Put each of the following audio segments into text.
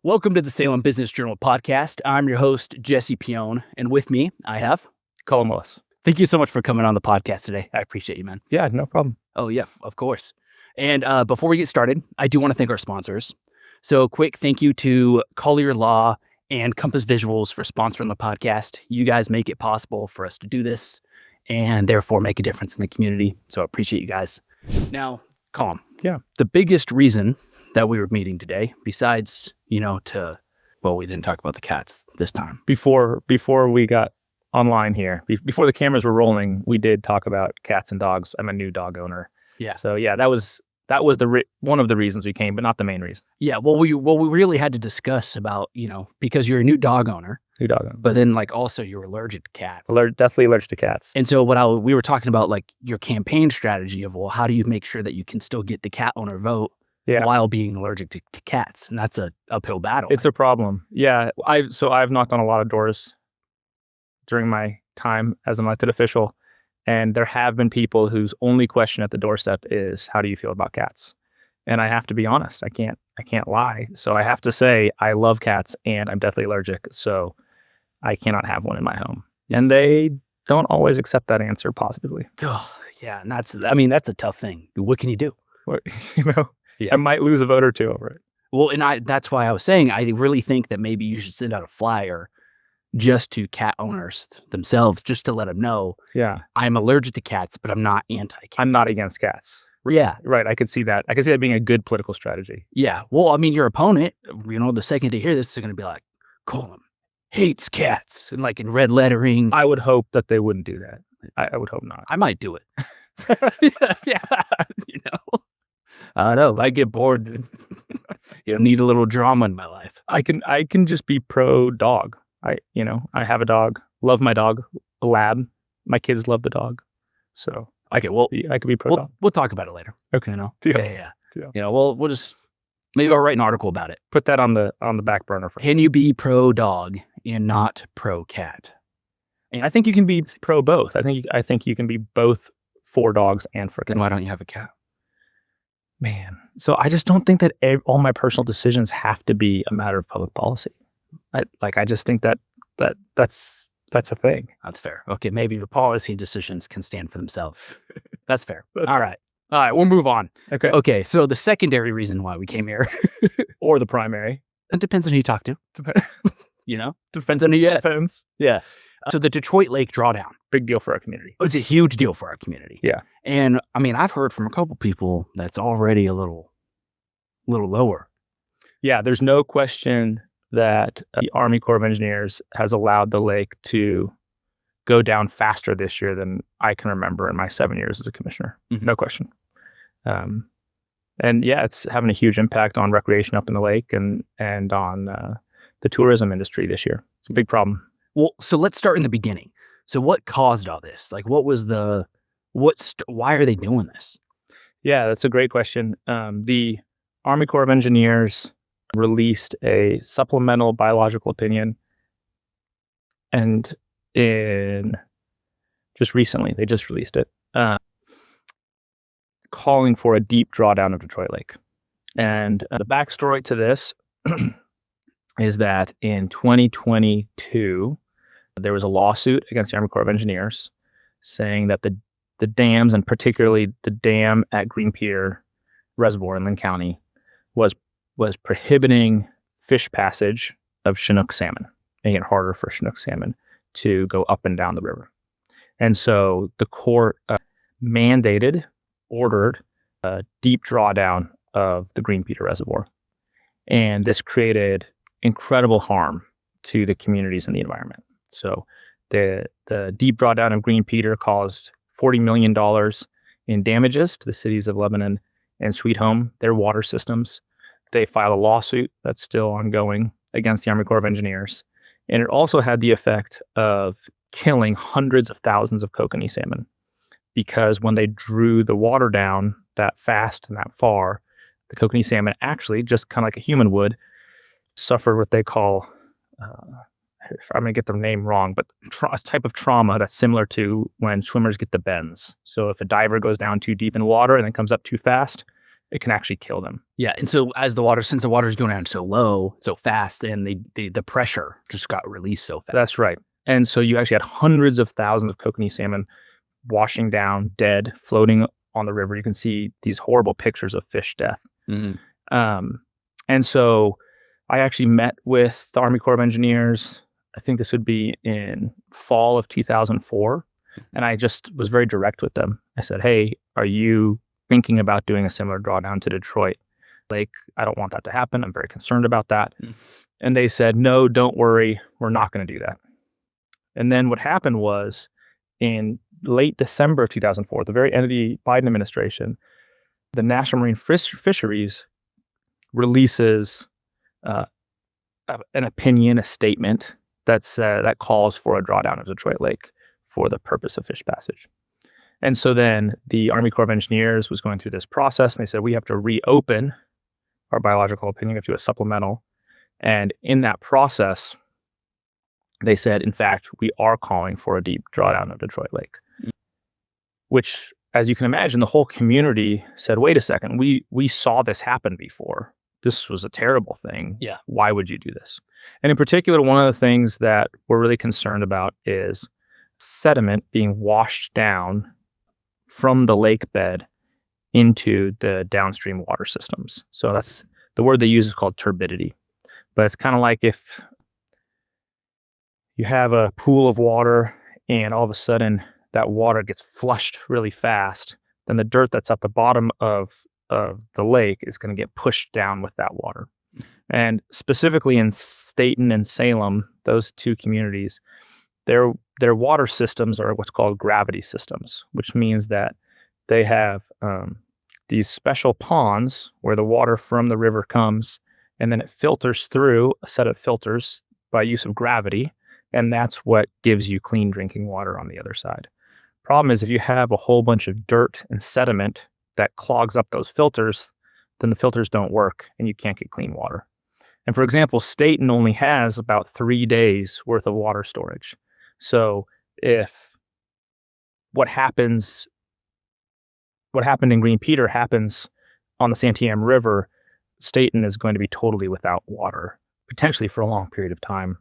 Welcome to the Salem Business Journal podcast. I'm your host, Jesse Peone, and with me, I have Colm Willis. Thank you so much for coming on the podcast today. I appreciate you, man. Yeah, no problem. Oh, yeah, of course. And before we get started, I do want to thank our sponsors. So quick thank you to Collier Law and Compass Visuals for sponsoring the podcast. You guys make it possible for us to do this and therefore make a difference in the community. So I appreciate you guys. Now, Colm. Yeah. The biggest reason that we were meeting today, besides, we didn't talk about the cats this time. Before we got online here, before the cameras were rolling, we did talk about cats and dogs. I'm a new dog owner. Yeah. So yeah, that was one of the reasons we came, but not the main reason. Yeah. Well, we really had to discuss about, because you're a new dog owner. But then also you're allergic to cats. Deathly allergic to cats. And so we were talking about your campaign strategy of, well, how do you make sure that you can still get the cat owner vote while being allergic to cats? And that's a uphill battle. It's a problem. Yeah. I've knocked on a lot of doors during my time as an elected official. And there have been people whose only question at the doorstep is, how do you feel about cats? And I have to be honest. I can't lie. So I have to say, I love cats and I'm deathly allergic. So I cannot have one in my home. And they don't always accept that answer positively. Oh, yeah. And that's a tough thing. What can you do? I might lose a vote or two over it. Well, and that's why I was saying, I really think that maybe you should send out a flyer just to cat owners themselves, just to let them know, I'm allergic to cats, but I'm not anti-cat. I'm not against cats. Yeah. Right. I could see that. I could see that being a good political strategy. Yeah. Well, your opponent, the second they hear this, they're going to be like, Colm hates cats, and in red lettering. I would hope that they wouldn't do that. I would hope not. I might do it. Yeah. I know. I get bored. Need a little drama in my life. I can just be pro dog. I have a dog. Love my dog, a lab. My kids love the dog. So okay, well, I could be pro dog. We'll talk about it later. Okay. Yeah. We'll just maybe I'll write an article about it. Put that on the back burner for. Can you be pro dog and not pro cat? And I think you can be pro both. I think you can be both for dogs and for cats. Then why don't you have a cat? Man, so I just don't think that all my personal decisions have to be a matter of public policy. I just think that's a thing. That's fair. Okay, maybe the policy decisions can stand for themselves. That's fair. All right, we'll move on. Okay. So the secondary reason why we came here, or the primary, it depends on who you talk to. Depends on who you depends. Yeah. So the Detroit Lake Drawdown, big deal for our community. It's a huge deal for our community. Yeah. And I've heard from a couple people that's already a little lower. Yeah, there's no question that the Army Corps of Engineers has allowed the lake to go down faster this year than I can remember in my 7 years as a commissioner. Mm-hmm. No question. And yeah, it's having a huge impact on recreation up in the lake and on the tourism industry this year. It's a big problem. Well, so let's start in the beginning. So what caused all this? Why are they doing this? Yeah, that's a great question. The Army Corps of Engineers released a supplemental biological opinion, and just recently, they just released it, calling for a deep drawdown of Detroit Lake. And the backstory to this is that in 2022, there was a lawsuit against the Army Corps of Engineers saying that the dams, and particularly the dam at Green Peter Reservoir in Lynn County, was prohibiting fish passage of Chinook salmon, making it harder for Chinook salmon to go up and down the river. And so the court ordered a deep drawdown of the Green Peter Reservoir. And this created incredible harm to the communities and the environment. So the deep drawdown of Green Peter caused $40 million in damages to the cities of Lebanon and Sweet Home, their water systems. They filed a lawsuit that's still ongoing against the Army Corps of Engineers. And it also had the effect of killing hundreds of thousands of kokanee salmon, because when they drew the water down that fast and that far, the kokanee salmon actually, just kind of like a human would, suffered what they call, I'm going to get the name wrong, but a type of trauma that's similar to when swimmers get the bends. So if a diver goes down too deep in water and then comes up too fast, it can actually kill them. Yeah, and so since the water's going down so low, so fast, and the pressure just got released so fast. That's right. And so you actually had hundreds of thousands of kokanee salmon washing down, dead, floating on the river. You can see these horrible pictures of fish death. And so I actually met with the Army Corps of Engineers. I think this would be in fall of 2004. And I just was very direct with them. I said, hey, are you thinking about doing a similar drawdown to Detroit Lake? I don't want that to happen. I'm very concerned about that. And they said, no, don't worry. We're not going to do that. And then what happened was in late December of 2004, at the very end of the Biden administration, the National Marine Fisheries releases an opinion, a statement that calls for a drawdown of Detroit Lake for the purpose of fish passage. And so then the Army Corps of Engineers was going through this process, and they said, we have to reopen our biological opinion, we have to do a supplemental. And in that process, they said, in fact, we are calling for a deep drawdown of Detroit Lake, which, as you can imagine, the whole community said, wait a second, we saw this happen before. This was a terrible thing. Yeah. Why would you do this? And in particular, one of the things that we're really concerned about is sediment being washed down from the lake bed into the downstream water systems. So that's the word they use is called turbidity. But it's kind of like if you have a pool of water and all of a sudden that water gets flushed really fast, then the dirt that's at the bottom of the lake is going to get pushed down with that water. And specifically in Stayton and Salem, those two communities, their water systems are what's called gravity systems, which means that they have these special ponds where the water from the river comes, and then it filters through a set of filters by use of gravity, and that's what gives you clean drinking water on the other side. Problem is, if you have a whole bunch of dirt and sediment that clogs up those filters, then the filters don't work and you can't get clean water. And for example, Stayton only has about 3 days worth of water storage. So if what happened in Green Peter happens on the Santiam River, Stayton is going to be totally without water, potentially for a long period of time.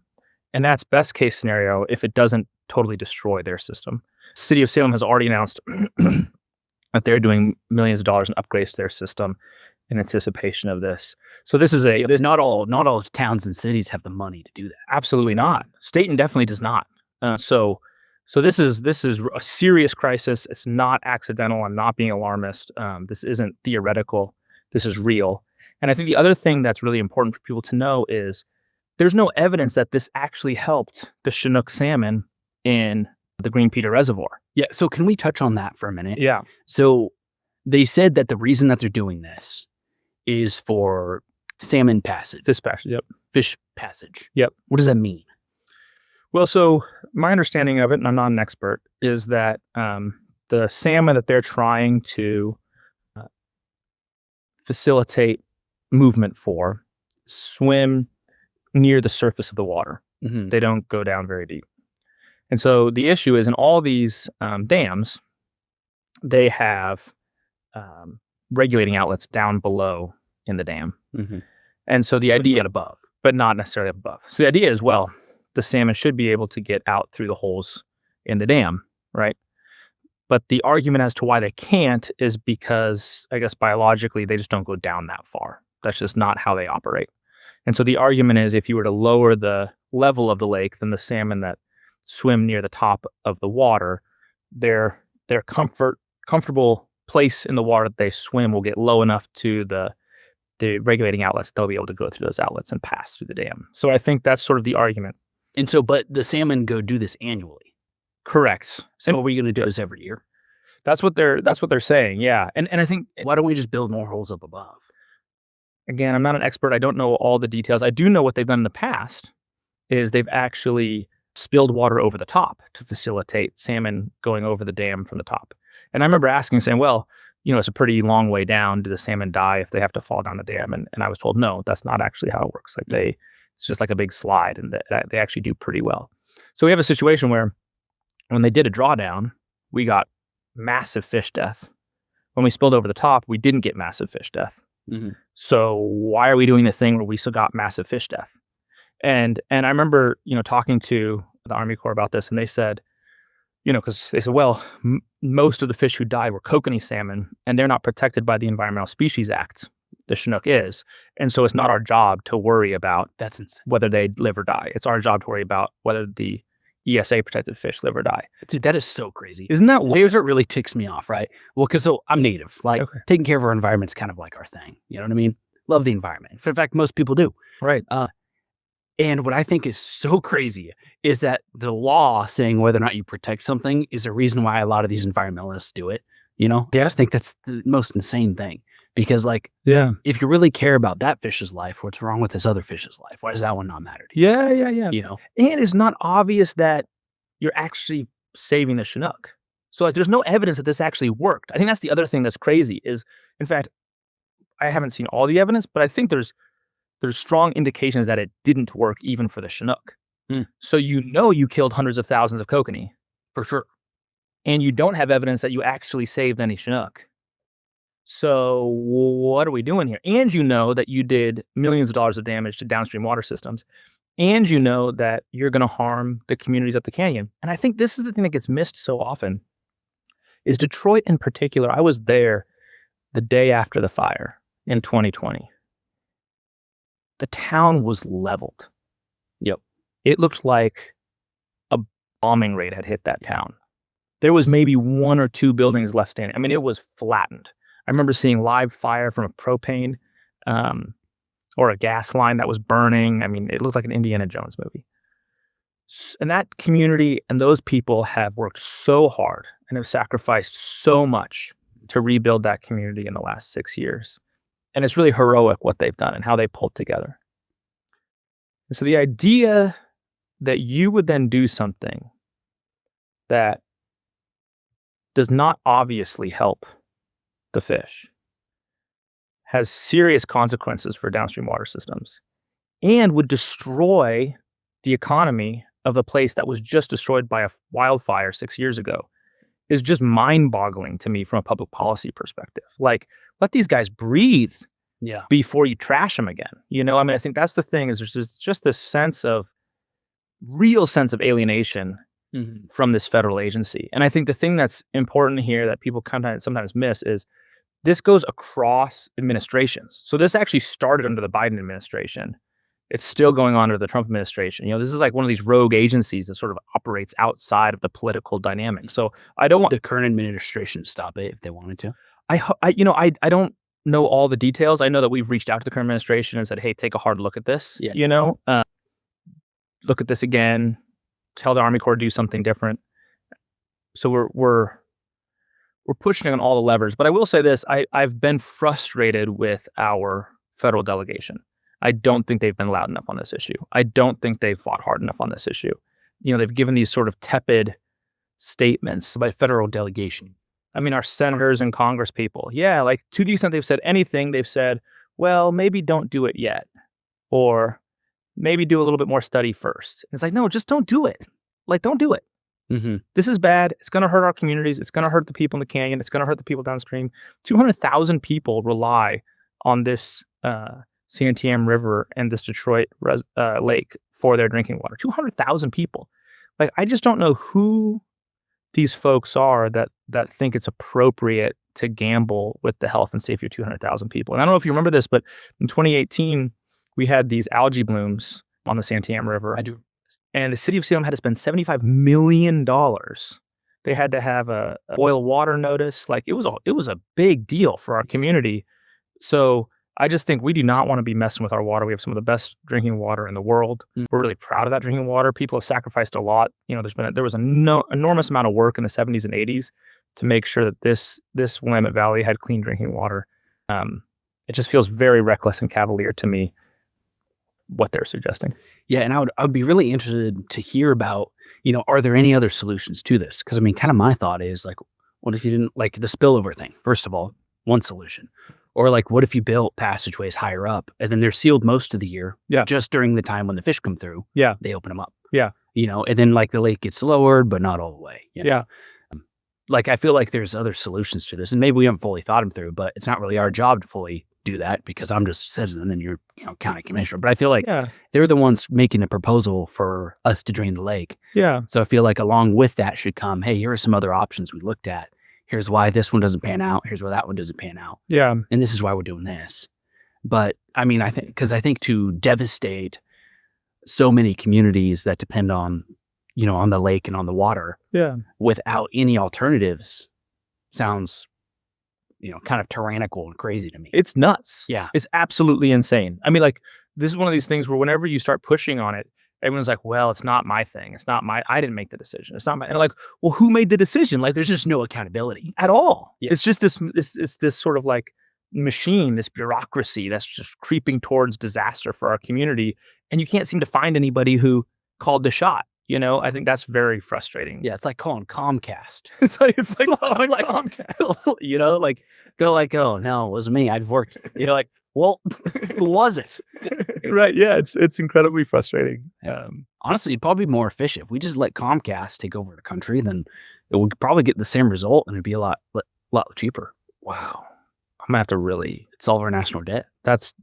And that's best case scenario if it doesn't totally destroy their system. City of Salem has already announced that they're doing millions of dollars in upgrades to their system in anticipation of this. So this is there's not all towns and cities have the money to do that. Absolutely not. Stayton definitely does not. So this is a serious crisis. It's not accidental. I'm not being alarmist. This isn't theoretical. This is real. And I think the other thing that's really important for people to know is there's no evidence that this actually helped the Chinook salmon in the Green Peter Reservoir. Yeah. So can we touch on that for a minute? Yeah. So they said that the reason that they're doing this is for salmon passage. Fish passage. Yep. Fish passage. Yep. What does that mean? Well, so my understanding of it, and I'm not an expert, is that the salmon that they're trying to facilitate movement for swim near the surface of the water. Mm-hmm. They don't go down very deep. And so the issue is in all these dams, they have regulating outlets down below in the dam. Mm-hmm. And so the idea, above, but not necessarily above. So the idea is, well, the salmon should be able to get out through the holes in the dam, right? But the argument as to why they can't is because, I guess, biologically, they just don't go down that far. That's just not how they operate. And so the argument is if you were to lower the level of the lake, then the salmon that swim near the top of the water, their comfortable place in the water that they swim will get low enough to the regulating outlets. They'll be able to go through those outlets and pass through the dam. So I think that's sort of the argument. And so, but the salmon go do this annually. Correct. So are we going to do this every year? That's what they're saying. Yeah. And I think, why don't we just build more holes up above? Again, I'm not an expert. I don't know all the details. I do know what they've done in the past is they've actually spilled water over the top to facilitate salmon going over the dam from the top. And I remember asking, saying, well, it's a pretty long way down. Do the salmon die if they have to fall down the dam? And I was told, no, that's not actually how it works. It's just like a big slide, and they actually do pretty well. So we have a situation where when they did a drawdown, we got massive fish death. when we spilled over the top, we didn't get massive fish death. Mm-hmm. So why are we doing the thing where we still got massive fish death? And I remember, talking to the Army Corps about this, and they said, because they said, well, most of the fish who died were kokanee salmon, and they're not protected by the Environmental Species Act. The Chinook is. And so it's not our job to worry about whether they live or die. It's our job to worry about whether the ESA protected fish live or die. Dude, that is so crazy. Isn't that Here's what really ticks me off, right? Well, because I'm native. Like, Okay. taking care of our environment's kind of like our thing. You know what I mean? Love the environment. In fact, most people do. Right. And what I think is so crazy is that the law saying whether or not you protect something is a reason why a lot of these environmentalists do it. I just think that's the most insane thing. Because, if you really care about that fish's life, what's wrong with this other fish's life? Why does that one not matter to you? Yeah. And it's not obvious that you're actually saving the Chinook. So there's no evidence that this actually worked. I think that's the other thing that's crazy is, in fact, I haven't seen all the evidence, but I think there's strong indications that it didn't work even for the Chinook. So you killed hundreds of thousands of kokanee. For sure. And you don't have evidence that you actually saved any Chinook. So what are we doing here? And that you did millions of dollars of damage to downstream water systems. And that you're going to harm the communities up the canyon. And I think this is the thing that gets missed so often is Detroit in particular. I was there the day after the fire in 2020. The town was leveled. Yep. It looked like a bombing raid had hit that town. There was maybe one or two buildings left standing. I mean, it was flattened. I remember seeing live fire from a propane or a gas line that was burning. I mean, it looked like an Indiana Jones movie. And that community and those people have worked so hard and have sacrificed so much to rebuild that community in the last 6 years. And it's really heroic what they've done and how they pulled together. And so the idea that you would then do something that does not obviously help the fish has serious consequences for downstream water systems and would destroy the economy of a place that was just destroyed by a wildfire 6 years ago is just mind-boggling to me from a public policy perspective. Like, let these guys breathe before you trash them again. I think that's the thing is there's just this real sense of alienation from this federal agency. And I think the thing that's important here that people sometimes miss is this goes across administrations. So this actually started under the Biden administration. It's still going on under the Trump administration. This is like one of these rogue agencies that sort of operates outside of the political dynamic. So I don't want the current administration to stop it if they wanted to. I don't know all the details. I know that we've reached out to the current administration and said, hey, take a hard look at this. Look at this again. Tell the Army Corps to do something different. So we're pushing on all the levers. But I will say this, I've been frustrated with our federal delegation. I don't think they've been loud enough on this issue. I don't think they've fought hard enough on this issue. They've given these sort of tepid statements by federal delegation. I mean, our senators and Congress people, to the extent they've said anything, they've said, well, maybe don't do it yet. Or maybe do a little bit more study first. And it's like, no, just don't do it. Don't do it. Mm-hmm. This is bad. It's going to hurt our communities. It's going to hurt the people in the canyon. It's going to hurt the people downstream. 200,000 people rely on this Santiam River and this Detroit lake for their drinking water. 200,000 people. I just don't know who these folks are that think it's appropriate to gamble with the health and safety of 200,000 people. And I don't know if you remember this, but in 2018, we had these algae blooms on the Santiam River. I do. And the city of Salem had to spend $75 million. They had to have a boil water notice. It was a big deal for our community. So I just think we do not want to be messing with our water. We have some of the best drinking water in the world. We're really proud of that drinking water. People have sacrificed a lot. There was an enormous amount of work in the 70s and 80s to make sure that this Willamette Valley had clean drinking water. It just feels very reckless and cavalier to me what they're suggesting. Yeah, and I would be really interested to hear about, are there any other solutions to this? Because kind of my thought is what if you didn't the spillover thing? First of all, one solution. Or what if you built passageways higher up and then they're sealed most of the year? Yeah. Just during the time when the fish come through. Yeah. They open them up. Yeah. And then the lake gets lowered, but not all the way. Yeah. like, I feel like there's other solutions to this, and maybe we haven't fully thought them through, but it's not really our job to fully do that because I'm just a citizen and you're, county commissioner. But I feel like they're the ones making a proposal for us to drain the lake. Yeah. So I feel like along with that should come, hey, here are some other options we looked at. Here's why this one doesn't pan out. Here's why that one doesn't pan out. Yeah. And this is why we're doing this. But I mean, I think to devastate so many communities that depend on, on the lake and on the water without any alternatives sounds, kind of tyrannical and crazy to me. It's nuts. Yeah. It's absolutely insane. I mean, like, this is one of these things where whenever you start pushing on it, everyone's like, well, it's not my thing. I didn't make the decision. It's not my, and I'm like, well, who made the decision? Like, There's just no accountability. at all. Yeah. It's just this sort of like machine, this bureaucracy that's just creeping towards disaster for our community. And you can't seem to find anybody who called the shot. I think that's very frustrating. Yeah, it's like calling Comcast. it's like Comcast. Like they're like, oh no, it was me. I'd worked. Like, well, who was it? Right. Yeah, it's incredibly frustrating. Honestly, it'd probably be more efficient if we just let Comcast take over the country. Then it would probably get the same result, and it'd be a lot cheaper. Wow. I'm gonna have to really solve our national debt. That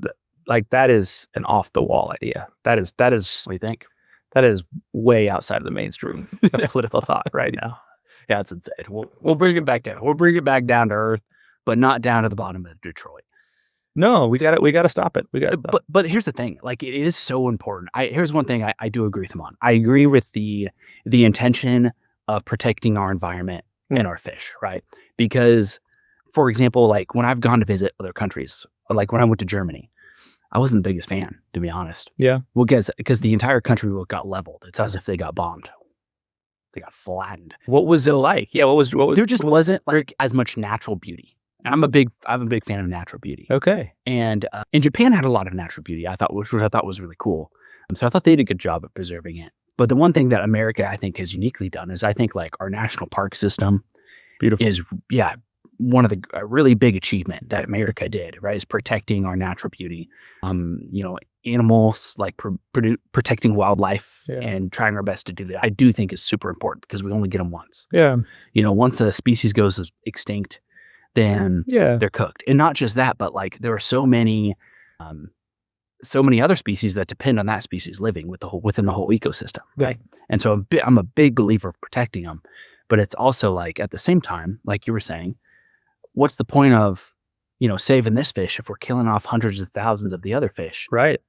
is an off the wall idea. That is. What do you think? That is way outside of the mainstream of political thought right now. Yeah, it's insane. We'll bring it back down. We'll bring it back down to earth, but not down to the bottom of Detroit. No, we got to stop it. But here's the thing. Like, it is so important. Here's one thing I do agree with him on. I agree with the intention of protecting our environment and our fish, right? Because, for example, like when I've gone to visit other countries, like when I went to Germany, I wasn't the biggest fan, to be honest. Yeah. Well, because the entire country got leveled. It's as if they got bombed. They got flattened. What was it like? Yeah. What was there just wasn't like as much natural beauty. And I'm a big fan of natural beauty. Okay. And Japan had a lot of natural beauty. which I thought was really cool. So I thought they did a good job at preserving it. But the one thing that America, I think, has uniquely done is I think like our national park system is one of the really big achievement that America did, right, is protecting our natural beauty. Animals, like protecting wildlife and trying our best to do that. I do think is super important because we only get them once. Yeah. Once a species goes extinct, then they're cooked. And not just that, but like there are so many other species that depend on that species living within the whole ecosystem. Right. And so I'm a big believer of protecting them, but it's also like at the same time, like you were saying, what's the point of, saving this fish if we're killing off hundreds of thousands of the other fish? Right.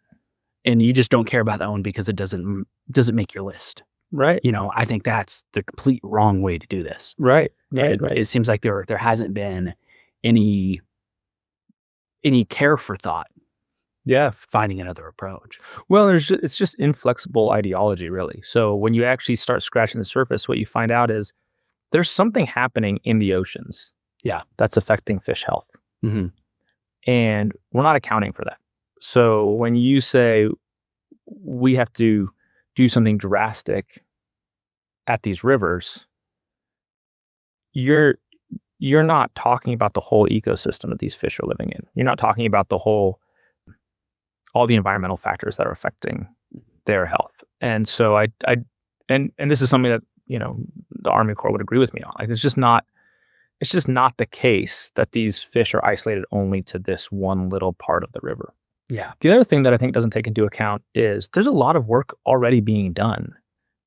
And you just don't care about that one because it doesn't make your list. Right. I think that's the complete wrong way to do this. Right. Right. It seems like there hasn't been any care for thought. Yeah. Finding another approach. Well, it's just inflexible ideology, really. So when you actually start scratching the surface, what you find out is there's something happening in the oceans. Yeah. That's affecting fish health. Mm-hmm. And we're not accounting for that. So when you say we have to do something drastic at these rivers, you're not talking about the whole ecosystem that these fish are living in. You're not talking about all the environmental factors that are affecting their health. And so and this is something that, the Army Corps would agree with me on. Like, it's just not the case that these fish are isolated only to this one little part of the river. Yeah. The other thing that I think doesn't take into account is there's a lot of work already being done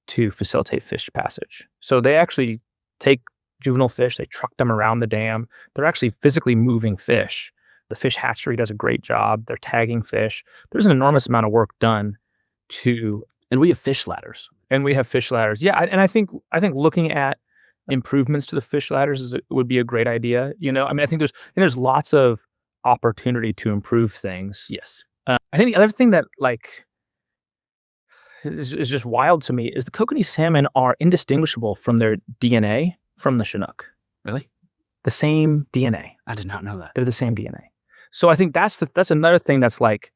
to facilitate fish passage. So they actually take juvenile fish, they truck them around the dam. They're actually physically moving fish. The fish hatchery does a great job. They're tagging fish. There's an enormous amount of work done and we have fish ladders. Yeah. And I think looking at improvements to the fish ladders would be a great idea. I think there's lots of opportunity to improve things. Yes. I think the other thing that is just wild to me is the kokanee salmon are indistinguishable from their DNA from the Chinook. Really? The same DNA. I did not know that. They're the same DNA. So I think that's another thing that's like,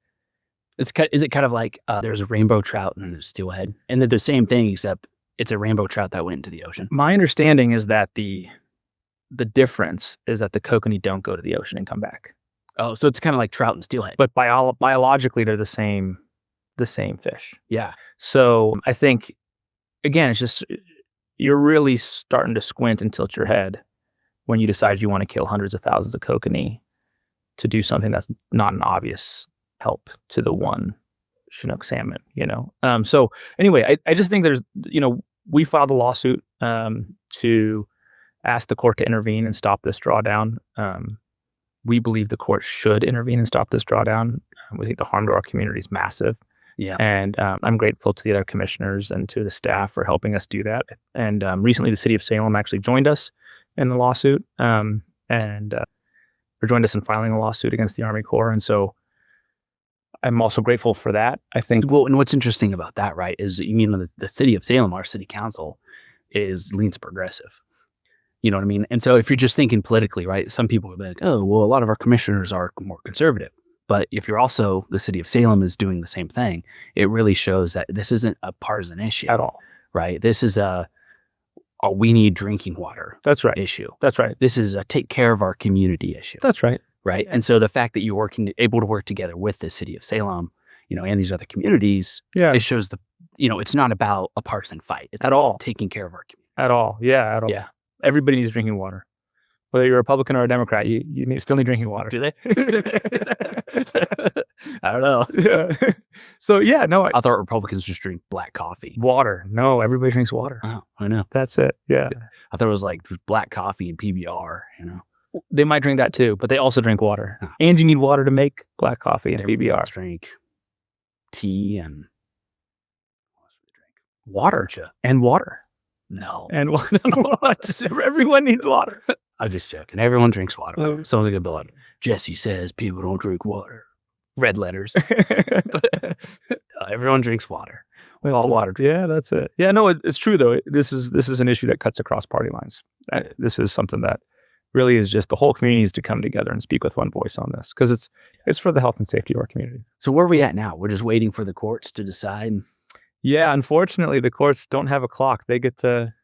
is it kind of like there's a rainbow trout and there's steelhead, and they're the same thing except it's a rainbow trout that went into the ocean? My understanding is that the difference is that the kokanee don't go to the ocean and come back. Oh, so it's kind of like trout and steelhead. But biologically, they're the same fish. Yeah. So I think, again, it's just, you're really starting to squint and tilt your head when you decide you want to kill hundreds of thousands of kokanee to do something that's not an obvious help to the one Chinook salmon, So anyway, I just think there's, we filed a lawsuit to ask the court to intervene and stop this drawdown. We believe the court should intervene and stop this drawdown. We think the harm to our community is massive. Yeah. And I'm grateful to the other commissioners and to the staff for helping us do that. And recently the city of Salem actually joined us in the lawsuit or joined us in filing a lawsuit against the Army Corps. And so I'm also grateful for that. I think. Well, and what's interesting about that, right, is the city of Salem, our city council, leans progressive. You know what I mean? And so if you're just thinking politically, right, some people would be like, oh, well, a lot of our commissioners are more conservative. But if you're also, the city of Salem is doing the same thing, it really shows that this isn't a partisan issue. At all. Right? This is a we need drinking water That's right. issue. That's right. This is a take care of our community issue. That's right. Right? And so the fact that you're able to work together with the city of Salem, and these other communities, it shows it's not about a partisan fight. It's at all taking care of our community. At all. Yeah, at all. Yeah. Everybody needs drinking water. Whether you're a Republican or a Democrat, you still need drinking water. Do they? I don't know. Yeah. So yeah, no. I thought Republicans just drink black coffee. Water. No, everybody drinks water. Oh, I know. That's it. Yeah. I thought it was like black coffee and PBR, They might drink that too, but they also drink water. Huh. And you need water to make black coffee and PBR. Drink tea and water. And water. No. And everyone needs water. I'm just joking. Everyone drinks water. Oh. Someone's going to be like, Jesse says people don't drink water. Red letters. Everyone drinks water. We all water. Yeah, that's it. Yeah, no, it's true though. This is an issue that cuts across party lines. This is something that really is just the whole community needs to come together and speak with one voice on this because it's for the health and safety of our community. So where are we at now? We're just waiting for the courts to decide. Yeah, unfortunately, the courts don't have a clock. They get to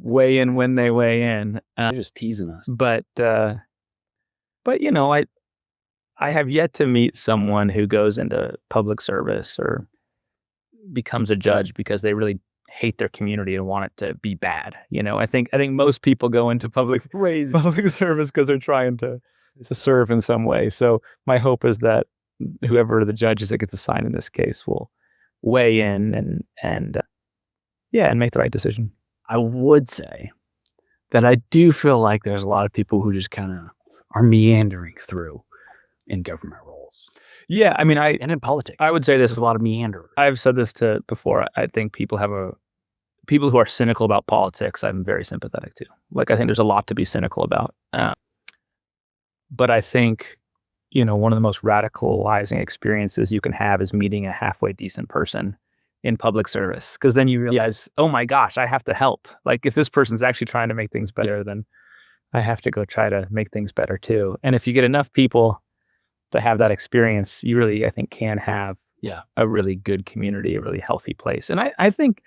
weigh in when they weigh in. They're just teasing us. But I have yet to meet someone who goes into public service or becomes a judge because they really hate their community and want it to be bad. I think most people go into public service because they're trying to serve in some way. So my hope is that whoever the judge is that gets assigned in this case will weigh in and make the right decision. I would say that I do feel like there's a lot of people who just kind of are meandering through in government roles. Yeah, and in politics. I would say this with a lot of meander. I've said this before. I think people who are cynical about politics, I'm very sympathetic to. Like, I think there's a lot to be cynical about. But I think, one of the most radicalizing experiences you can have is meeting a halfway decent person in public service. Because then you realize, oh my gosh, I have to help. Like, if this person's actually trying to make things better, then I have to go try to make things better too. And if you get enough people to have that experience, you really, I think, can have a really good community, a really healthy place. And I think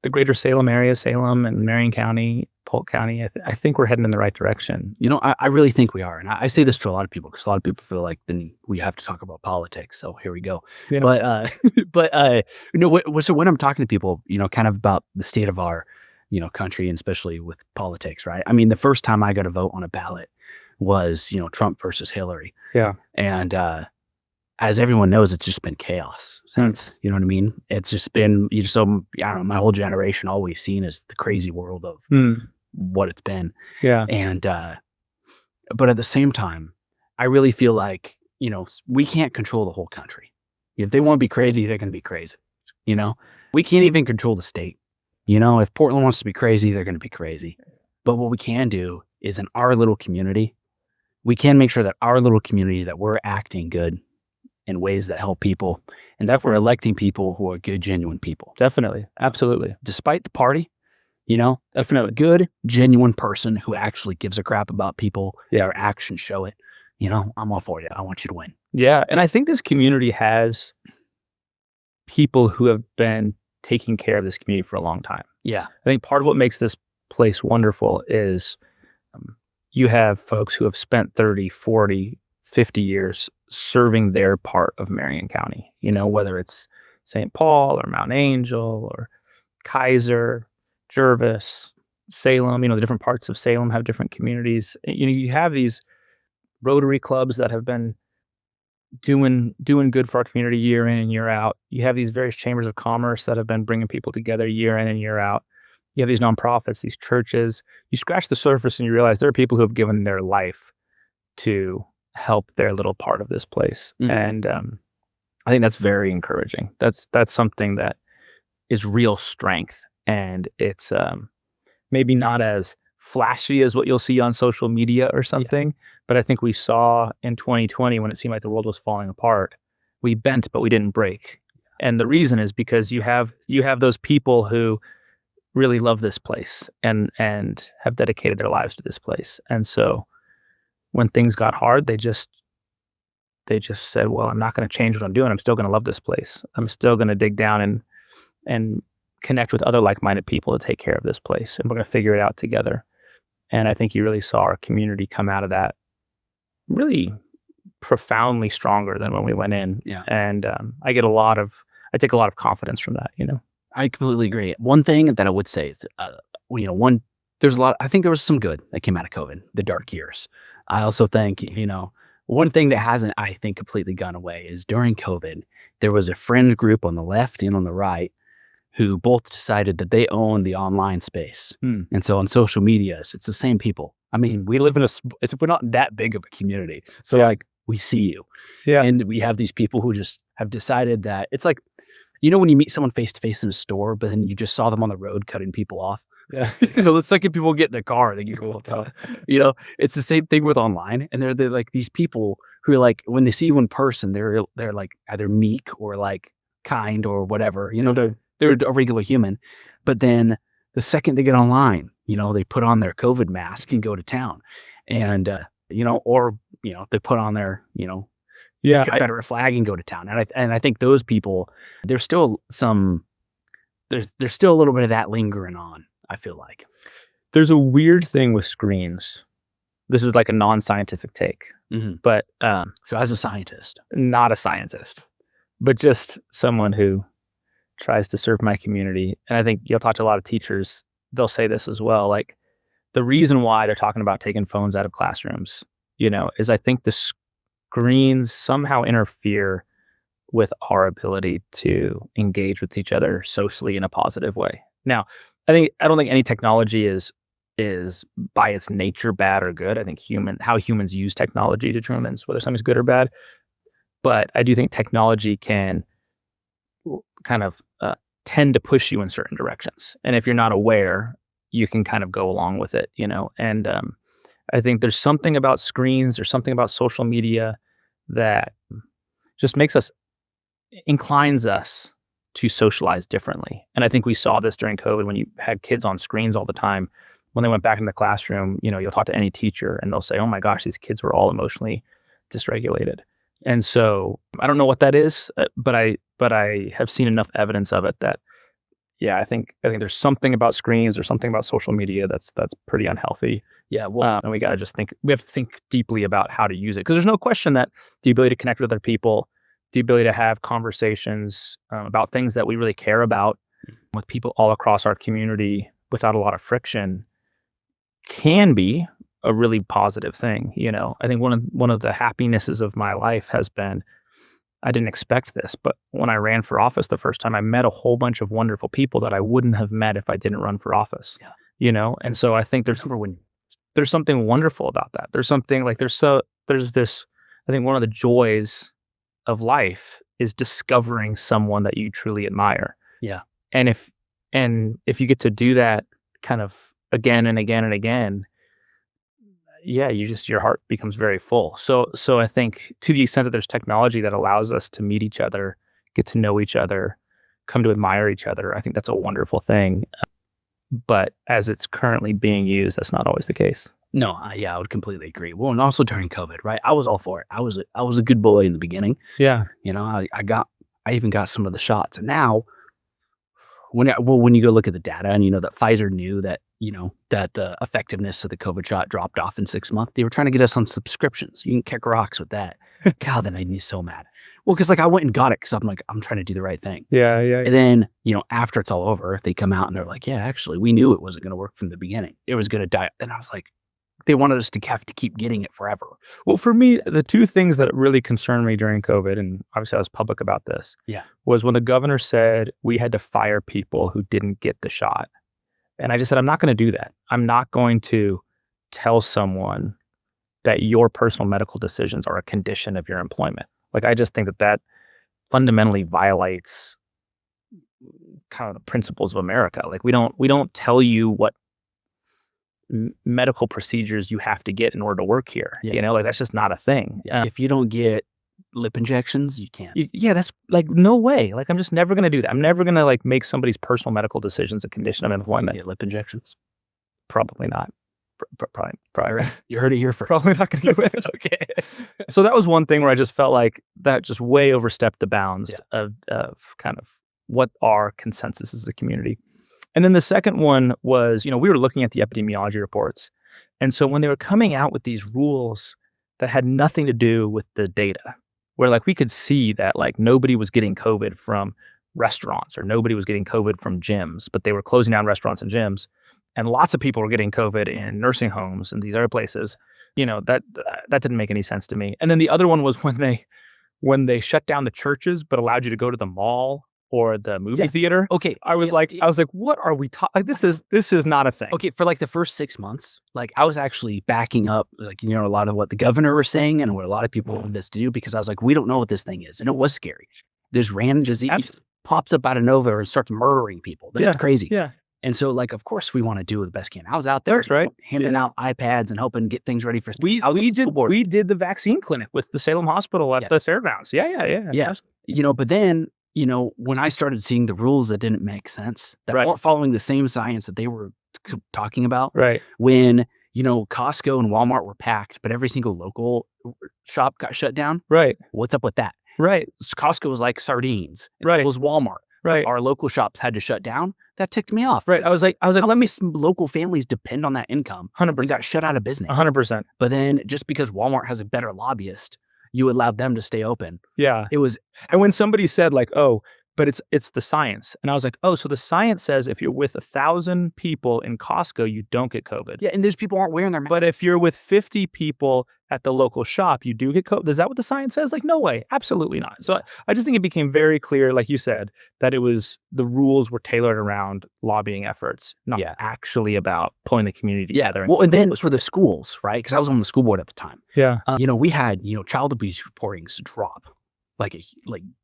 the greater Salem area, Salem and Marion County, Polk County, I think we're heading in the right direction. I really think we are. And I say this to a lot of people because a lot of people feel like then we have to talk about politics. So here we go. So when I'm talking to people, kind of about the state of our, country, and especially with politics, right? The first time I got a vote on a ballot was, Trump versus Hillary. Yeah. And as everyone knows, it's just been chaos since, you know what I mean? It's just been, my whole generation, all we've seen is the crazy world of what it's been. Yeah. And, but at the same time, I really feel like, we can't control the whole country. If they want to be crazy, they're going to be crazy. We can't even control the state. If Portland wants to be crazy, they're going to be crazy. But what we can do is in our little community, we can make sure that our little community, that we're acting good in ways that help people, and that we're electing people who are good, genuine people. Definitely. Absolutely. Despite the party, definitely good, genuine person who actually gives a crap about people. Their actions show it. I'm all for it. I want you to win. Yeah. And I think this community has people who have been taking care of this community for a long time. Yeah. I think part of what makes this place wonderful is you have folks who have spent 30, 40, 50 years serving their part of Marion County, whether it's St. Paul or Mount Angel or Kaiser, Jervis, Salem, the different parts of Salem have different communities. You have these Rotary clubs that have been doing good for our community year in and year out. You have these various chambers of commerce that have been bringing people together year in and year out. You have these nonprofits, these churches. You scratch the surface and you realize there are people who have given their life to help their little part of this place. Mm-hmm. And I think that's very encouraging. That's something that is real strength. And it's maybe not as flashy as what you'll see on social media or something, but I think we saw in 2020 when it seemed like the world was falling apart, we bent, but we didn't break. And the reason is because you have those people who really love this place and have dedicated their lives to this place. And so when things got hard, they just said, well, I'm not going to change what I'm doing. I'm still going to love this place. I'm still going to dig down and connect with other like-minded people to take care of this place. And we're going to figure it out together. And I think you really saw our community come out of that really profoundly stronger than when we went in. Yeah. And I take a lot of confidence from that, I completely agree. One thing that I would say is, there's a lot, I think there was some good that came out of COVID, the dark years. I also think, one thing that hasn't, I think, completely gone away is during COVID, there was a fringe group on the left and on the right who both decided that they own the online space. And so on social media, it's the same people. I mean, we live in we're not that big of a community. So we see you. Yeah. And we have these people who just have decided that it's like, when you meet someone face to face in a store, but then you just saw them on the road cutting people off. Yeah. It's like if people get in a car, they get cool. It's the same thing with online. And they're like these people who are like, when they see you in person, they're like either meek or like kind or whatever, they're a regular human. But then the second they get online, they put on their COVID mask and go to town. And, they put on their, Confederate flag and go to town. And I think those people, there's still there's still a little bit of that lingering on, I feel like. There's a weird thing with screens. This is like a non-scientific take, but so as a scientist, not a scientist, but just someone who tries to serve my community. And I think you'll talk to a lot of teachers, they'll say this as well. Like the reason why they're talking about taking phones out of classrooms, is I think the screens somehow interfere with our ability to engage with each other socially in a positive way. Now, I don't think any technology is by its nature bad or good. I think how humans use technology determines whether something's good or bad. But I do think technology can kind of tend to push you in certain directions. And if you're not aware, you can kind of go along with it, And I think there's something about screens, there's something about social media that just inclines us to socialize differently. And I think we saw this during COVID when you had kids on screens all the time. When they went back in the classroom, you'll talk to any teacher and they'll say, oh my gosh, these kids were all emotionally dysregulated. And so I don't know what that is, but I have seen enough evidence of it that, I think there's something about screens or something about social media that's pretty unhealthy. Yeah, well, and we got to we have to think deeply about how to use it, because there's no question that the ability to connect with other people, the ability to have conversations about things that we really care about with people all across our community without a lot of friction can be a really positive thing. I think one of the happinesses of my life has been, I didn't expect this, but when I ran for office the first time, I met a whole bunch of wonderful people that I wouldn't have met if I didn't run for office. Yeah. And so I think there's something wonderful about that. There's something like there's this. I think one of the joys of life is discovering someone that you truly admire. Yeah. And if you get to do that kind of again and again and again, your heart becomes very full. So I think to the extent that there's technology that allows us to meet each other, get to know each other, come to admire each other, I think that's a wonderful thing. But as it's currently being used, that's not always the case. No, I would completely agree. Well, and also during COVID, right? I was all for it. I was a good boy in the beginning. Yeah. I even got some of the shots. And now when you go look at the data and that Pfizer knew that that the effectiveness of the COVID shot dropped off in 6 months. They were trying to get us on subscriptions. You can kick rocks with that. God, that made me so mad. Well, because I went and got it because I'm like, I'm trying to do the right thing. Yeah. And then, after it's all over, they come out and they're like, yeah, actually, we knew it wasn't going to work from the beginning. It was going to die. And I was like, they wanted us to have to keep getting it forever. Well, for me, the two things that really concerned me during COVID, and obviously I was public about this, was when the governor said we had to fire people who didn't get the shot. And I just said, I'm not going to do that. I'm not going to tell someone that your personal medical decisions are a condition of your employment. I just think that fundamentally violates kind of the principles of America. We don't tell you what medical procedures you have to get in order to work here. That's just not a thing. If you don't get lip injections, you can't. That's no way. I'm just never going to do that. I'm never going to make somebody's personal medical decisions a condition of employment. Get lip injections? Probably not. Probably right. You heard it here first. Probably not going to do it. Okay. So that was one thing where I just felt like that just way overstepped the bounds of kind of what our consensus as a community. And then the second one was, we were looking at the epidemiology reports. And so when they were coming out with these rules that had nothing to do with the data, where we could see that nobody was getting COVID from restaurants or nobody was getting COVID from gyms, but they were closing down restaurants and gyms. And lots of people were getting COVID in nursing homes and these other places. That didn't make any sense to me. And then the other one was when they shut down the churches but allowed you to go to the mall or the movie theater. Okay, I was like, what are we talking? This is not a thing. Okay, for the first 6 months, I was actually backing up, a lot of what the governor was saying and what a lot of people wanted us to do because I was like, we don't know what this thing is, and it was scary. This random disease pops up out of nowhere and starts murdering people. That's crazy. Yeah. And so, of course, we want to do the best can. I was out there, handing out iPads and helping get things ready for. We did the vaccine clinic with the Salem Hospital at the fairgrounds. Yeah. But then, when I started seeing the rules that didn't make sense, that weren't following the same science that they were talking about. Right. When Costco and Walmart were packed, but every single local shop got shut down. Right. What's up with that? Right. Costco was like sardines. Right. It was Walmart. Right. Our local shops had to shut down. That ticked me off. Right. I was like, let me some local families depend on that income. 100%. We got shut out of business. 100%. But then just because Walmart has a better lobbyist, you allowed them to stay open. Yeah. It was. And when somebody said but it's the science. And I was like, so the science says if you're with 1,000 people in Costco, you don't get COVID. Yeah, and those people aren't wearing their mask. But if you're with 50 people at the local shop, you do get COVID. Is that what the science says? No way. Absolutely not. So I just think it became very clear, like you said, that the rules were tailored around lobbying efforts, not actually about pulling the community together. Well, and then it was for the schools, right? Because I was on the school board at the time. Yeah. We had, child abuse reportings drop.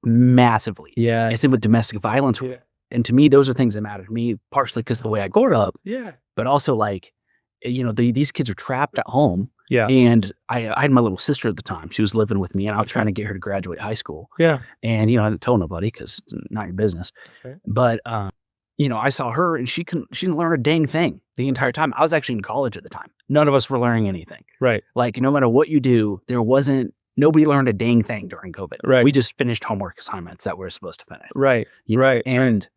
Massively. Yeah. And same with domestic violence. Yeah. And to me, those are things that matter to me, partially because of the way I grew up. Yeah. But also these kids are trapped at home. Yeah. And I had my little sister at the time. She was living with me and I was trying to get her to graduate high school. Yeah. And, I didn't tell nobody because it's not your business. Okay. But, I saw her and she didn't learn a dang thing the entire time. I was actually in college at the time. None of us were learning anything. Right. No matter what you do, nobody learned a dang thing during COVID. Right. We just finished homework assignments that we were supposed to finish. Right. Right. And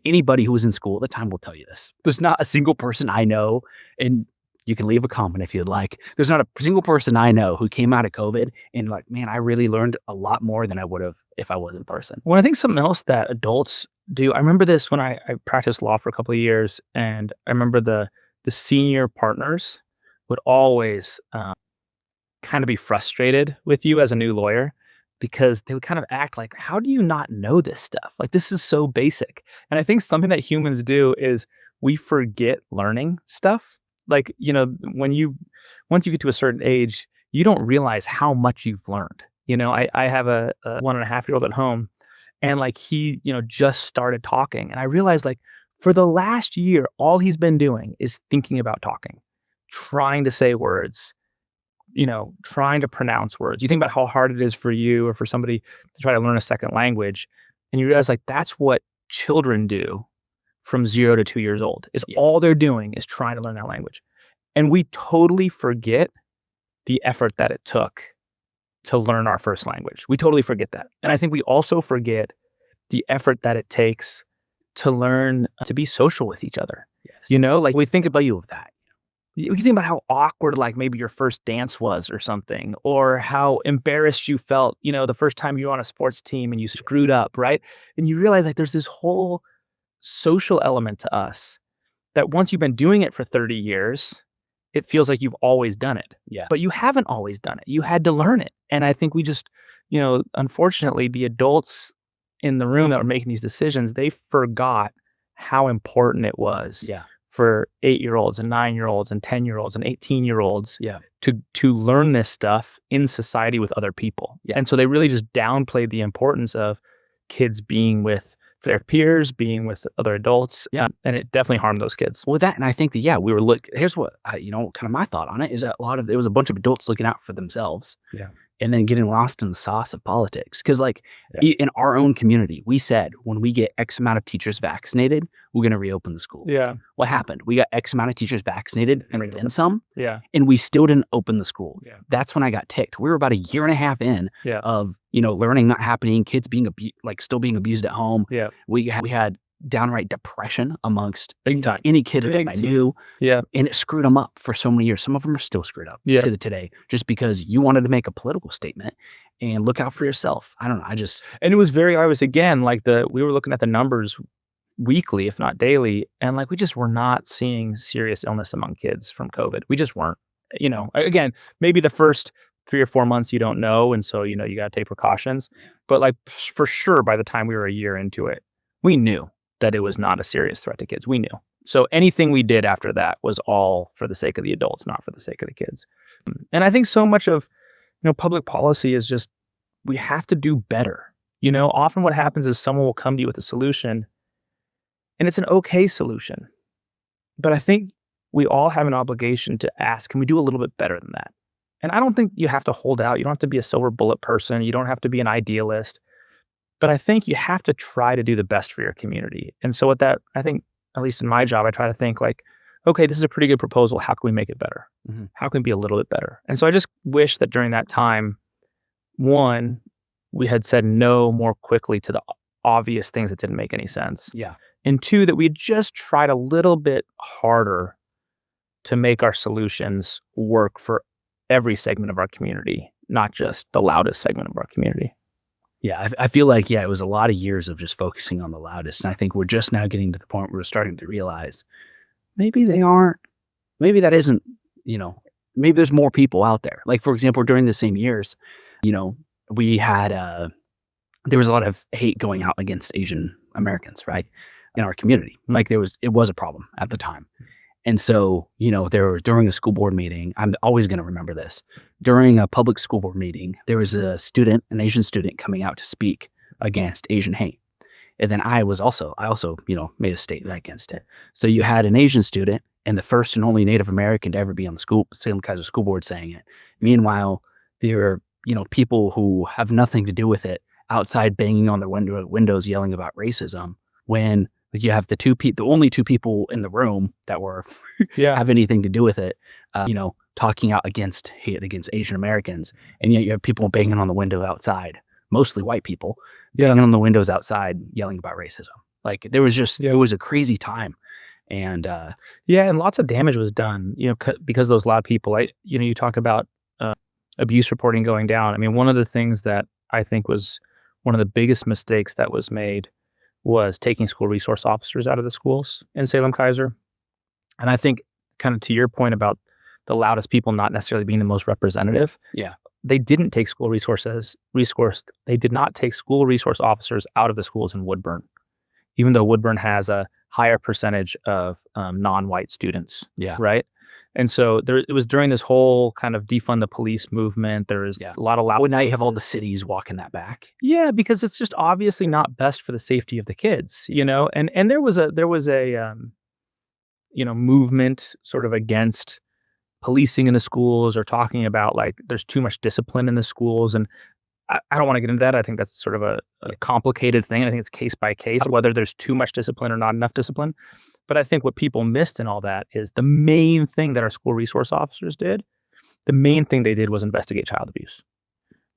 anybody who was in school at the time will tell you this. There's not a single person I know, and you can leave a comment if you'd like. There's not a single person I know who came out of COVID and man, I really learned a lot more than I would have if I was in person. Well, I think something else that adults do, I remember this when I practiced law for a couple of years, and I remember the senior partners would always kind of be frustrated with you as a new lawyer because they would kind of act like, how do you not know this stuff? This is so basic. And I think something that humans do is we forget learning stuff. Once you get to a certain age, you don't realize how much you've learned. I have a 1.5-year-old at home, and he, just started talking. And I realized for the last year, all he's been doing is thinking about talking, trying to say words, trying to pronounce words. You think about how hard it is for you or for somebody to try to learn a second language, and you realize that's what children do from 0 to 2 years old. All they're doing is trying to learn that language. And we totally forget the effort that it took to learn our first language. We totally forget that. And I think we also forget the effort that it takes to learn to be social with each other. Yes. Like we think about you of that. You think about how awkward, like maybe your first dance was or something, or how embarrassed you felt, the first time you were on a sports team and you screwed up, right? And you realize like there's this whole social element to us that once you've been doing it for 30 years, it feels like you've always done it. Yeah. But you haven't always done it. You had to learn it. And I think we just, unfortunately, the adults in the room that were making these decisions, they forgot how important it was. Yeah. For 8-year-olds and 9-year-olds and 10-year-olds and 18-year-olds to learn this stuff in society with other people. Yeah. And so they really just downplayed the importance of kids being with their peers, being with other adults. Yeah. And it definitely harmed those kids. Well, and I think that, we were here's what, kind of my thought on it is that there was a bunch of adults looking out for themselves. Yeah. And then getting lost in the sauce of politics. Because in our own community, we said when we get X amount of teachers vaccinated, we're going to reopen the school. Yeah. What happened? We got X amount of teachers vaccinated and then some. Yeah. And we still didn't open the school. Yeah. That's when I got ticked. We were about a year and a half in of, learning not happening, kids being still being abused at home. Yeah. We had downright depression amongst Big time. any kid that I knew. Yeah. And it screwed them up for so many years. Some of them are still screwed up to today just because you wanted to make a political statement and look out for yourself. I don't know. And it was very obvious again, we were looking at the numbers weekly, if not daily, and we just were not seeing serious illness among kids from COVID. We just weren't, again, maybe the first 3 or 4 months you don't know. And so, you got to take precautions, but for sure, by the time we were a year into it, we knew that it was not a serious threat to kids. We knew. So anything we did after that was all for the sake of the adults, not for the sake of the kids. And I think so much of, public policy is just, we have to do better. Often what happens is someone will come to you with a solution and it's an okay solution. But I think we all have an obligation to ask, can we do a little bit better than that? And I don't think you have to hold out. You don't have to be a silver bullet person. You don't have to be an idealist. But I think you have to try to do the best for your community. And so with that, I think, at least in my job, I try to think okay, this is a pretty good proposal. How can we make it better? Mm-hmm. How can we be a little bit better? And so I just wish that during that time, one, we had said no more quickly to the obvious things that didn't make any sense. Yeah. And two, that we just tried a little bit harder to make our solutions work for every segment of our community, not just the loudest segment of our community. Yeah, I feel like, it was a lot of years of just focusing on the loudest. And I think we're just now getting to the point where we're starting to realize maybe that isn't, maybe there's more people out there. Like, for example, during the same years, we had, there was a lot of hate going out against Asian Americans, right, in our community. Like it was a problem at the time. And so, during a school board meeting, I'm always going to remember this. During a public school board meeting, there was an Asian student coming out to speak against Asian hate. And then I also, made a statement against it. So you had an Asian student and the first and only Native American to ever be on the Salem Kaiser school board saying it. Meanwhile, there are, people who have nothing to do with it outside banging on their windows yelling about racism when you have the only two people in the room that were have anything to do with it, talking out against hate against Asian Americans, and yet you have people banging on the window outside, mostly white people, banging on the windows outside, yelling about racism. There was just it was a crazy time, and and lots of damage was done, because of those loud people. You talk about abuse reporting going down. I mean, one of the things that I think was one of the biggest mistakes that was made was taking school resource officers out of the schools in Salem Kaiser. And I think, kind of to your point about the loudest people not necessarily being the most representative, they didn't take they did not take school resource officers out of the schools in Woodburn, even though Woodburn has a higher percentage of non-white students, right? And so it was during this whole kind of defund the police movement. There was a lot of loud. Well, now you have all the cities walking that back. Yeah, because it's just obviously not best for the safety of the kids, And there was a movement sort of against policing in the schools, or talking about there's too much discipline in the schools. And I don't want to get into that. I think that's sort of a complicated thing. I think it's case by case whether there's too much discipline or not enough discipline. But I think what people missed in all that is the main thing that our school resource officers did. The main thing they did was investigate child abuse.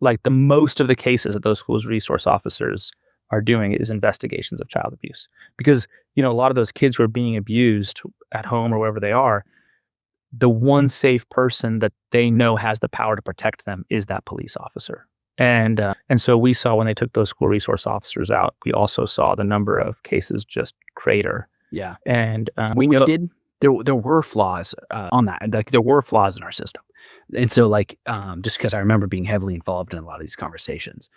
The most of the cases that those schools resource officers are doing is investigations of child abuse. Because, a lot of those kids who are being abused at home or wherever they are, the one safe person that they know has the power to protect them is that police officer. And so we saw when they took those school resource officers out, we also saw the number of cases just crater. Yeah. And there were flaws on that. Like, there were flaws in our system. And so, like, just because I remember being heavily involved in a lot of these conversations.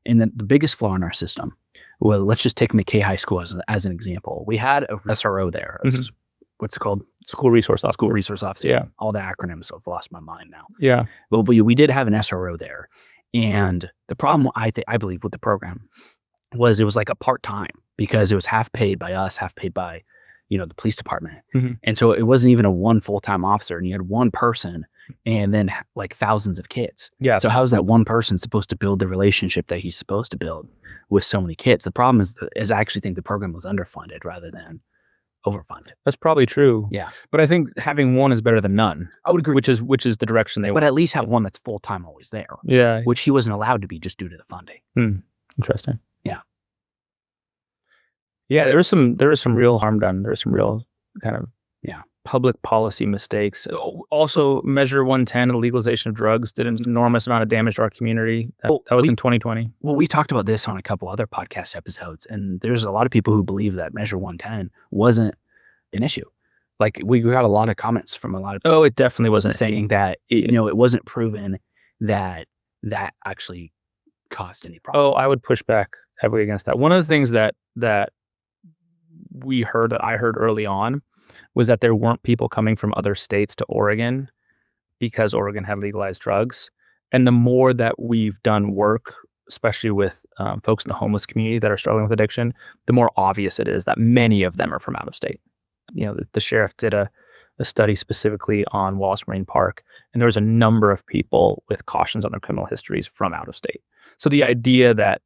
And then the biggest flaw in our system, well, let's just take McKay High School as an example. We had a SRO there. Mhm. What's it called? School resource officer. School resource officer. Yeah. All the acronyms, so I've lost my mind now. Yeah. But we did have an SRO there. And the problem, I believe, with the program was it was like a part-time, because it was half paid by us, half paid by, the police department. Mhm. And so it wasn't even a one full-time officer, and you had one person and then like thousands of kids. Yeah. So how is that one person supposed to build the relationship that he's supposed to build with so many kids? The problem is I actually think the program was underfunded rather than overfunded. That's probably true. Yeah. But I think having one is better than none. I would agree. Which is the direction they But went. at least have one that's full-time always there, Yeah. which he wasn't allowed to be just due to the funding. Interesting. Yeah. Yeah, there was some real harm done. There was some real kind of Yeah. public policy mistakes. Also, Measure 110, the legalization of drugs, did an enormous amount of damage to our community. That was in 2020. Well, we talked about this on a couple other podcast episodes, and there's a lot of people who believe that Measure 110 wasn't an issue. Like, we got a lot of comments from a lot of people Oh, it definitely wasn't. saying that it wasn't proven that actually caused any problem. Oh, I would push back heavily against that. One of the things that I heard early on was that there weren't people coming from other states to Oregon because Oregon had legalized drugs. And the more that we've done work, especially with folks in the homeless community that are struggling with addiction, the more obvious it is that many of them are from out of state. The sheriff did a study specifically on Wallace Marine Park, and there was a number of people with cautions on their criminal histories from out of state. So the idea that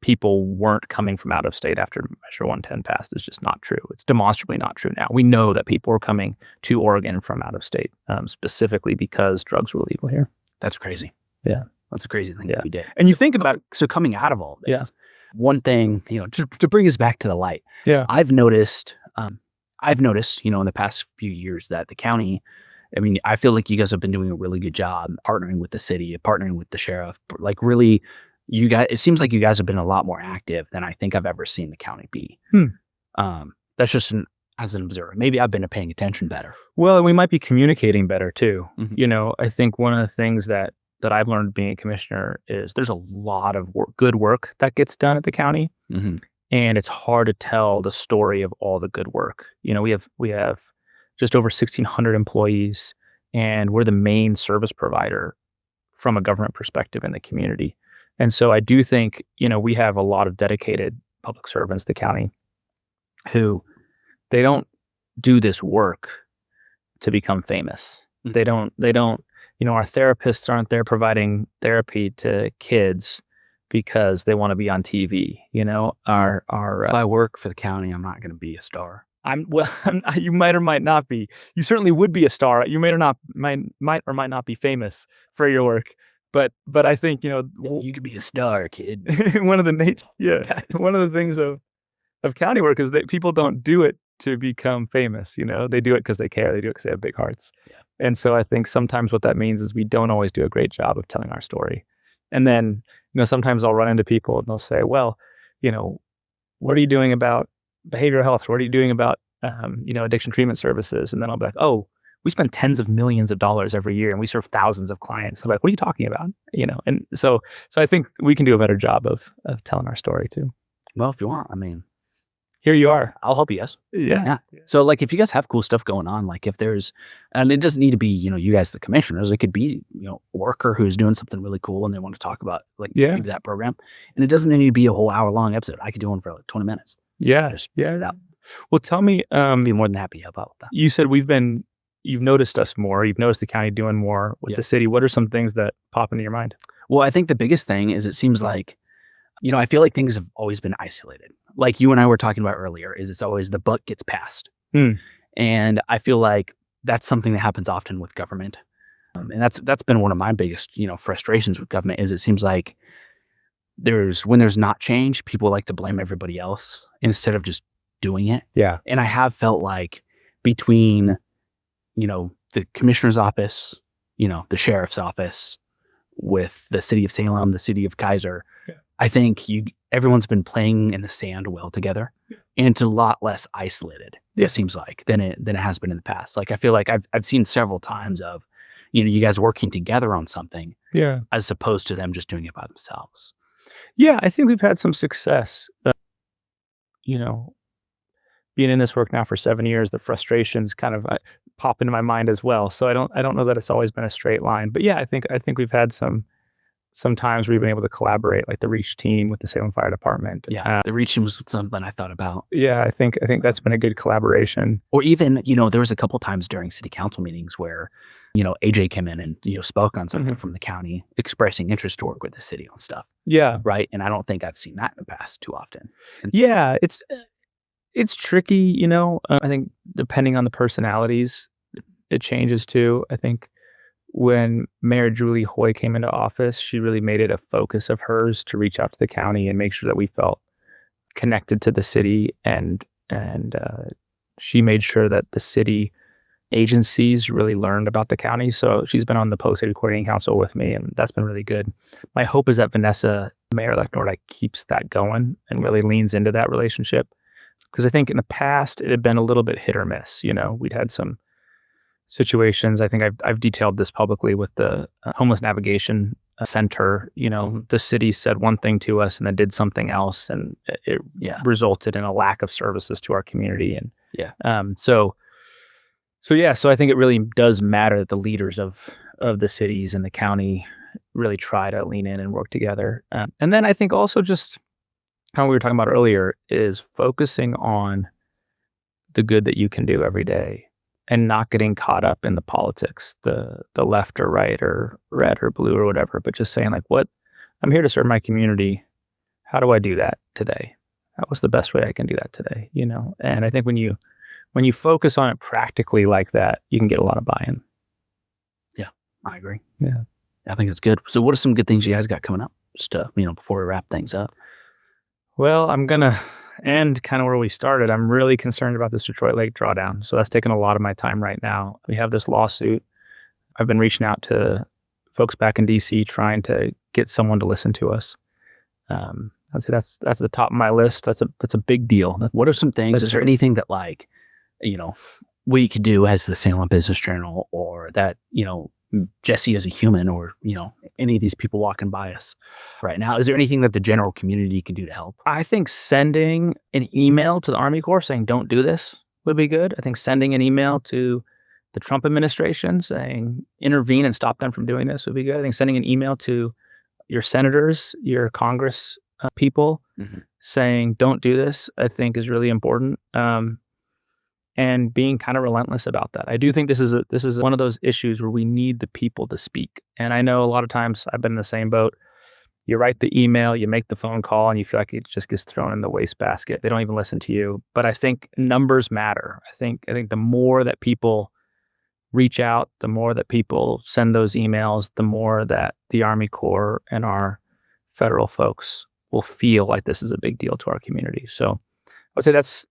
people weren't coming from out of state after Measure 110 passed is just not true. It's demonstrably not true now. We know that people were coming to Oregon from out of state, specifically because drugs were illegal here. That's crazy. Yeah. That's a crazy thing that we did. And you think about So coming out of all this, Yeah. one thing, to bring us back to the light, I've noticed, in the past few years that the county, I feel like you guys have been doing a really good job partnering with the city, partnering with the sheriff, like really, it seems like you guys have been a lot more active than I think I've ever seen the county be. That's just as an observer. Maybe I've been paying attention better. Well, we might be communicating better too. Mhm. I think one of the things that I've learned being a commissioner is there's a lot of good work that gets done at the county, Mm-hmm. and it's hard to tell the story of all the good work. We have just over 1,600 employees, and we're the main service provider from a government perspective in the community. And so I do think, we have a lot of dedicated public servants, the county, who they don't do this work to become famous. Mhm. They don't, our therapists aren't there providing therapy to kids because they want to be on TV. If I work for the county, I'm not going to be a star. You might or might not be. You certainly would be a star. You might or might not be famous for your work. But I think, You could be a star, kid. one of the things of county work is that people don't do it to become famous. They do it because they care. They do it because they have big hearts. Yeah. And so I think sometimes what that means is we don't always do a great job of telling our story. And then, sometimes I'll run into people and they'll say, well, what are you doing about behavioral health? What are you doing about, addiction treatment services? And then I'll be like, oh, we spend tens of millions of dollars every year and we serve thousands of clients. I'm like, what are you talking about? And so I think we can do a better job of telling our story too. Well, if you want, Here you are. I'll help you guys. Yeah. So, like, if you guys have cool stuff going on, like if there's, and it doesn't need to be, you guys, the commissioners, it could be, a worker who's doing something really cool and they want to talk about, maybe that program. And it doesn't need to be a whole hour-long episode. I could do one for 20 minutes. Yeah. Just get it out. Well, tell me, I'd be more than happy to help out with that. you said you've noticed us more. You've noticed the county doing more with the city. What are some things that pop into your mind? Well, I think the biggest thing is it seems like, I feel like things have always been isolated. Like you and I were talking about earlier, is it's always the buck gets passed. And I feel like that's something that happens often with government. And that's been one of my biggest, frustrations with government is it seems like when there's not change, people like to blame everybody else instead of just doing it. Yeah. And I have felt like between, the commissioner's office, the sheriff's office, with the city of Salem, the city of Kaiser, I think everyone's been playing in the sand well together, and it's a lot less isolated. It seems like than it has been in the past. Like I feel like I've seen several times of, you guys working together on something, as opposed to them just doing it by themselves. Yeah, I think we've had some success. Being in this work now for 7 years, the frustrations kind of pop into my mind as well. So I don't know that it's always been a straight line, but yeah, I think we've had some times we've been able to collaborate, like the REACH team with the Salem Fire Department. Yeah, the REACH team was something I thought about. Yeah, I think that's been a good collaboration. Or even, there was a couple times during city council meetings where, AJ came in and spoke on something from the county, expressing interest to work with the city on stuff. Yeah, right. And I don't think I've seen that in the past too often. Yeah, it's tricky, I think depending on the personalities, it changes too. I think when Mayor Julie Hoy came into office, she really made it a focus of hers to reach out to the county and make sure that we felt connected to the city, and she made sure that the city agencies really learned about the county. So she's been on the post-city coordinating council with me, and that's been really good. My hope is that Vanessa, Mayor-elect Nordyke, keeps that going and really leans into that relationship. Because I think in the past, it had been a little bit hit or miss. We'd had some situations. I think I've detailed this publicly with the Homeless Navigation Center. The city said one thing to us and then did something else, and it resulted in a lack of services to our community. And so I think it really does matter that the leaders of the cities and the county really try to lean in and work together. And then I think also just how we were talking about earlier is focusing on the good that you can do every day and not getting caught up in the politics, the left or right or red or blue or whatever, but just saying like, I'm here to serve my community. How do I do that today? What's the best way I can do that today? And I think when you focus on it practically like that, you can get a lot of buy-in. Yeah, I agree. Yeah. I think that's good. So what are some good things you guys got coming up? Just, before we wrap things up. Well, I'm going to end kind of where we started. I'm really concerned about this Detroit Lake drawdown. So that's taken a lot of my time right now. We have this lawsuit. I've been reaching out to folks back in DC trying to get someone to listen to us. I'd say that's the top of my list. That's a big deal. What are some things? Is there anything that we could do as the Salem Business Journal, or that, Jesse as a human, or, any of these people walking by us right now? Is there anything that the general community can do to help? I think sending an email to the Army Corps saying, don't do this, would be good. I think sending an email to the Trump administration saying, intervene and stop them from doing this, would be good. I think sending an email to your senators, your Congress people, saying, don't do this, I think is really important. And being kind of relentless about that. I do think this is one of those issues where we need the people to speak. And I know a lot of times I've been in the same boat. You write the email, you make the phone call, and you feel like it just gets thrown in the wastebasket. They don't even listen to you. But I think numbers matter. I think the more that people reach out, the more that people send those emails, the more that the Army Corps and our federal folks will feel like this is a big deal to our community. So I would say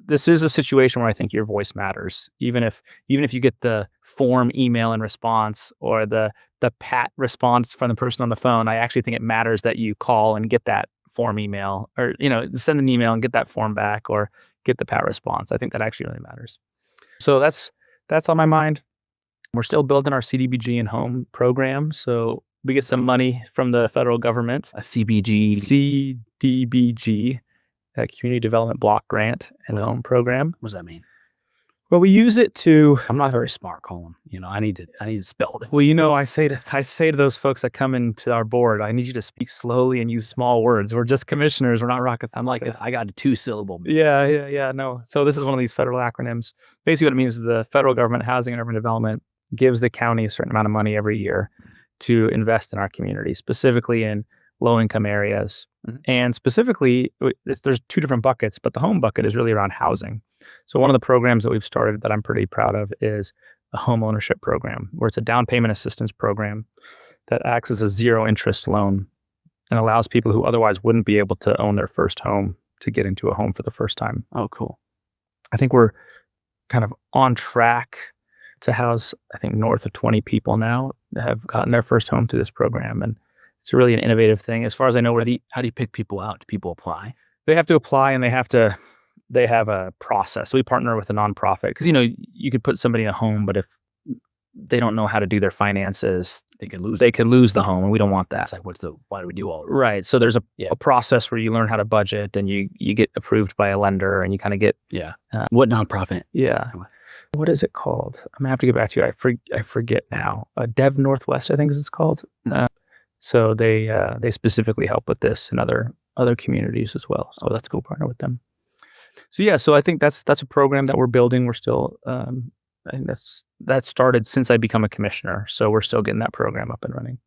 this is a situation where I think your voice matters. Even if you get the form email in response, or the pat response from the person on the phone, I actually think it matters that you call and get that form email, or send an email and get that form back, or get the pat response. I think that actually really matters. So that's on my mind. We're still building our CDBG and home program, so we get some money from the federal government. A CDBG, Community Development Block Grant and Home Program. What does that mean? Well, we use it to. I'm not very smart, Colm. I need to spell it. Well, I say to those folks that come into our board, I need you to speak slowly and use small words. We're just commissioners. We're not rocket scientists. I'm like, I got a 2-syllable. Yeah. No. So this is one of these federal acronyms. Basically, what it means is the federal government, Housing and Urban Development, gives the county a certain amount of money every year to invest in our community, specifically in low-income areas. And specifically, there's 2 different buckets, but the home bucket is really around housing. So one of the programs that we've started that I'm pretty proud of is a Homeownership program, where it's a down payment assistance program that acts as a zero-interest loan and allows people who otherwise wouldn't be able to own their first home to get into a home for the first time. Oh, cool. I think we're kind of on track to house, I think, north of 20 people now that have gotten their first home through this program. And it's really an innovative thing. As far as I know, How do you pick people out? Do people apply? they have to apply, and they have a process. So we partner with a nonprofit because, you could put somebody in a home, but if they don't know how to do their finances, they could lose the home, and we don't want that. It's like, why do we do all of it? Right. So there's a process where you learn how to budget, and you get approved by a lender, and you kind of get What nonprofit? Yeah. What is it called? I'm gonna have to get back to you. I forget now. Dev Northwest, I think is it's called. So they specifically help with this and other communities as well. So that's cool. Partner with them. So I think that's a program that we're building. We're still I think that started since I become a commissioner. So we're still getting that program up and running.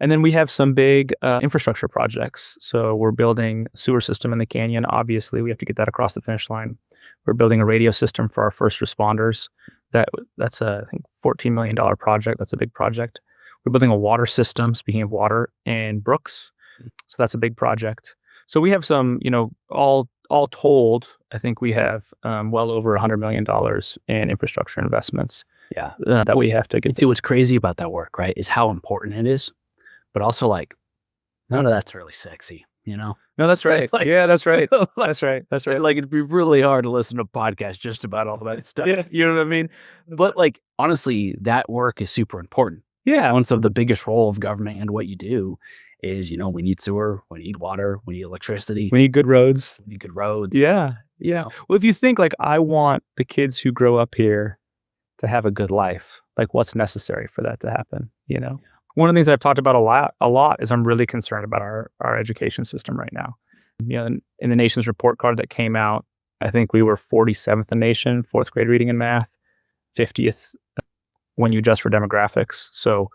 And then we have some big infrastructure projects. So we're building a sewer system in the canyon. Obviously, we have to get that across the finish line. We're building a radio system for our first responders. That's a, I think, $14 million project. That's a big project. We're building a water system, speaking of water, in Brooks. So that's a big project. So we have some, all told, I think we have well over $100 million in infrastructure investments. Yeah. That we have to get. What's crazy about that work, right, is how important it is, but also like, none of that's really sexy, No, that's right. Yeah, that's right. That's right. That's right. Like, it'd be really hard to listen to a podcast just about all that stuff. Yeah, you know what I mean? But like, honestly, that work is super important. Yeah. One of the biggest role of government and what you do is, we need sewer, we need water, we need electricity. We need good roads. We need good roads. Yeah. Yeah. Well, if you think like, I want the kids who grow up here to have a good life, like what's necessary for that to happen, One of the things I've talked about a lot is I'm really concerned about our education system right now. In the nation's report card that came out, I think we were 47th in the nation, fourth grade reading and math, 50th when you adjust for demographics. So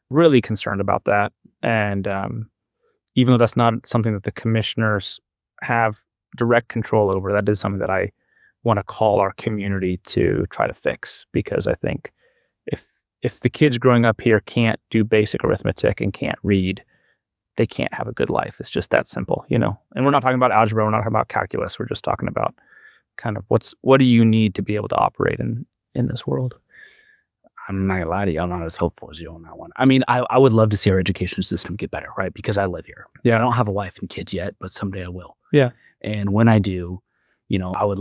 really concerned about that. And even though that's not something that the commissioners have direct control over, that is something that I want to call our community to try to fix, because I think if the kids growing up here can't do basic arithmetic and can't read, they can't have a good life. It's just that simple, And we're not talking about algebra. We're not talking about calculus. We're just talking about kind of what do you need to be able to operate in this world. I'm not gonna lie to you, I'm not as hopeful as you on that one. I mean, I would love to see our education system get better, right? Because I live here. Yeah. I don't have a wife and kids yet, but someday I will. Yeah. And when I do, I would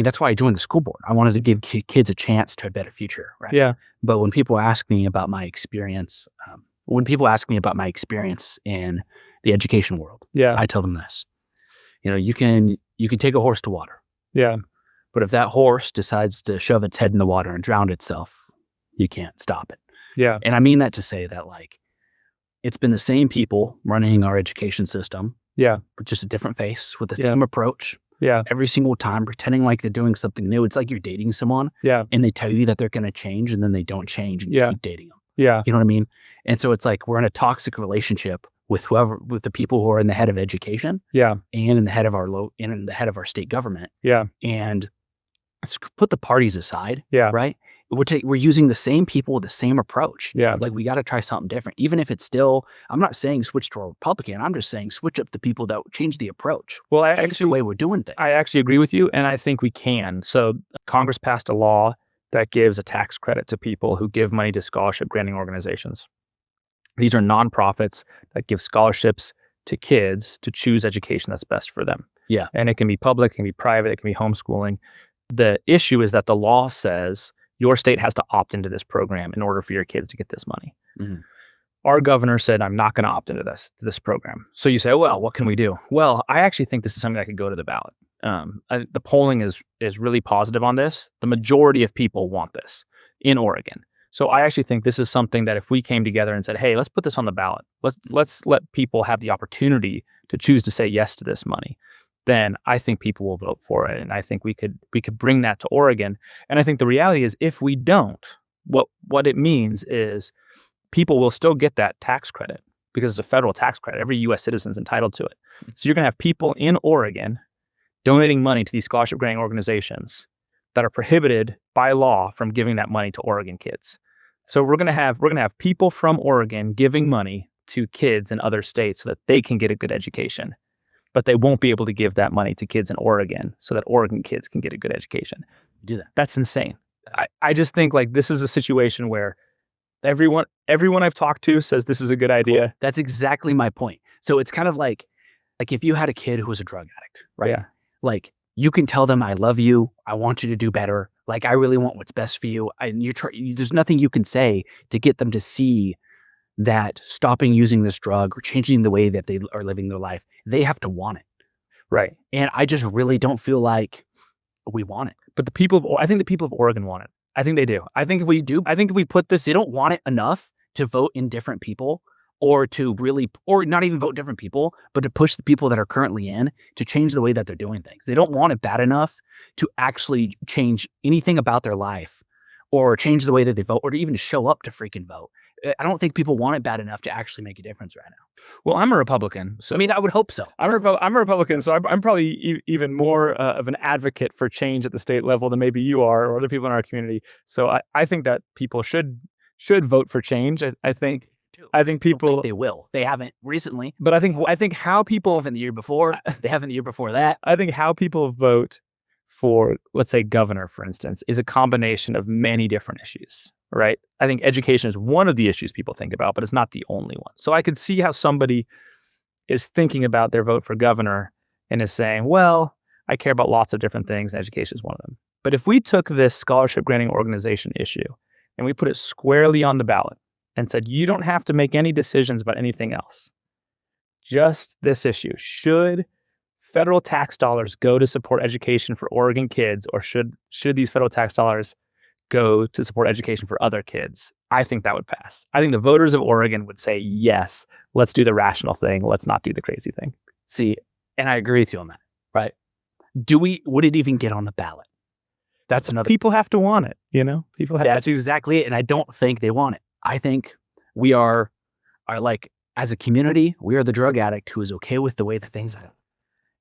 that's why I joined the school board. I wanted to give kids a chance to a better future, right? Yeah. But when people ask me about my experience, in the education world, I tell them this. You can take a horse to water. Yeah. But if that horse decides to shove its head in the water and drown itself, you can't stop it. Yeah. And I mean that to say that, like, it's been the same people running our education system. Yeah. With just a different face, with the same approach. Yeah. Every single time, pretending like they're doing something new. It's like you're dating someone. Yeah. And they tell you that they're going to change, and then they don't change, and you keep dating them. Yeah. You know what I mean? And so it's like we're in a toxic relationship with the people who are in the head of education. Yeah. And in the head of our state government. Yeah. And let's put the parties aside. Yeah. Right? We're using the same people with the same approach. Yeah. Like, we got to try something different. Even if it's still, I'm not saying switch to a Republican. I'm just saying switch up the people that change the approach. Well, change the way we're doing things. I actually agree with you, and I think we can. So Congress passed a law that gives a tax credit to people who give money to scholarship granting organizations. These are nonprofits that give scholarships to kids to choose education that's best for them. Yeah. And it can be public, it can be private, it can be homeschooling. The issue is that the law says your state has to opt into this program in order for your kids to get this money. Mm-hmm. Our governor said, I'm not going to opt into this program. So you say, well, what can we do? Well, I actually think this is something that could go to the ballot. The polling is really positive on this. The majority of people want this in Oregon. So I actually think this is something that if we came together and said, hey, let's put this on the ballot. Let's let people have the opportunity to choose to say yes to this money. Then I think people will vote for it. And I think we could bring that to Oregon. And I think the reality is, if we don't, what it means is people will still get that tax credit because it's a federal tax credit. Every U.S. citizen is entitled to it. So you're going to have people in Oregon donating money to these scholarship granting organizations that are prohibited by law from giving that money to Oregon kids. So we're going to have people from Oregon giving money to kids in other states so that they can get a good education. But they won't be able to give that money to kids in Oregon so that Oregon kids can get a good education. Do that. That's insane. I just think like this is a situation where everyone I've talked to says this is a good idea. That's exactly my point. So it's kind of like if you had a kid who was a drug addict, right? Yeah. Like you can tell them, I love you. I want you to do better. Like I really want what's best for you. And there's nothing you can say to get them to see that stopping using this drug or changing the way that they are living their life, they have to want it. Right. And I just really don't feel like we want it. But I think the people of Oregon want it. I think they do. I think if we put this, They don't want it enough to vote in different people or not even vote different people, but to push the people that are currently in to change the way that they're doing things. They don't want it bad enough to actually change anything about their life or change the way that they vote or to even show up to freaking vote. I don't think people want it bad enough to actually make a difference right now. Well, I'm a Republican. So I mean, I would hope so. I'm a Republican, so I'm probably even more of an advocate for change at the state level than maybe you are or other people in our community. So I think that people should vote for change. I think people They will. They haven't recently. But I think how people Haven't the year before. They haven't the year before that. I think how people vote for, let's say, governor, for instance, is a combination of many different issues, right? I think education is one of the issues people think about, but it's not the only one. So I could see how somebody is thinking about their vote for governor and is saying, well, I care about lots of different things, and education is one of them. But if we took this scholarship granting organization issue and we put it squarely on the ballot and said, you don't have to make any decisions about anything else, just this issue, should federal tax dollars go to support education for Oregon kids, or should these federal tax dollars go to support education for other kids? I think that would pass. I think the voters of Oregon would say, yes, let's do the rational thing. Let's not do the crazy thing. See, and I agree with you on that, right? Would it even get on the ballot? That's another. People have to want it, That's exactly it. And I don't think they want it. I think we are like, as a community, we are the drug addict who is okay with the way that things are.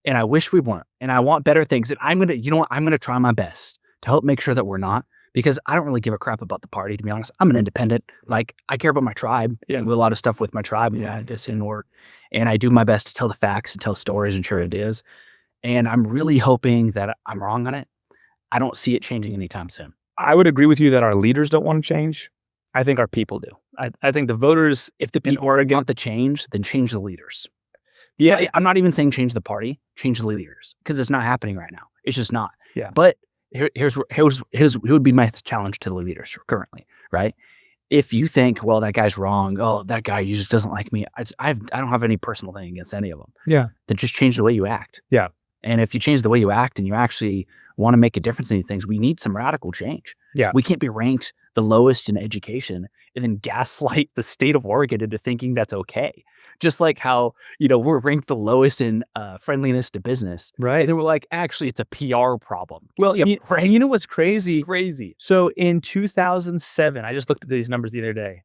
And I wish we weren't. And I want better things. And I'm going to try my best to help make sure that we're not, because I don't really give a crap about the party, to be honest. I'm an independent. Like, I care about my tribe. Yeah. I do a lot of stuff with my tribe. Yeah, this and work. And I do my best to tell the facts and tell stories and share ideas. And I'm really hoping that I'm wrong on it. I don't see it changing anytime soon. I would agree with you that our leaders don't want to change. I think our people do. I think the voters, if the people in Oregon want the change, then change the leaders. Yeah, I'm not even saying change the party, change the leaders, because it's not happening right now. It's just not. Yeah. But here's would be my challenge to the leaders currently, right? If you think, well, that guy's wrong, oh, that guy just doesn't like me, I don't have any personal thing against any of them. Yeah. Then just change the way you act. Yeah. And if you change the way you act and you actually want to make a difference in these things, we need some radical change. Yeah. We can't be ranked the lowest in education and then gaslight the state of Oregon into thinking that's okay. Just like how, we're ranked the lowest in friendliness to business. Right. And then we're like, actually, it's a PR problem. Well, and you know what's crazy? Crazy. So in 2007, I just looked at these numbers the other day.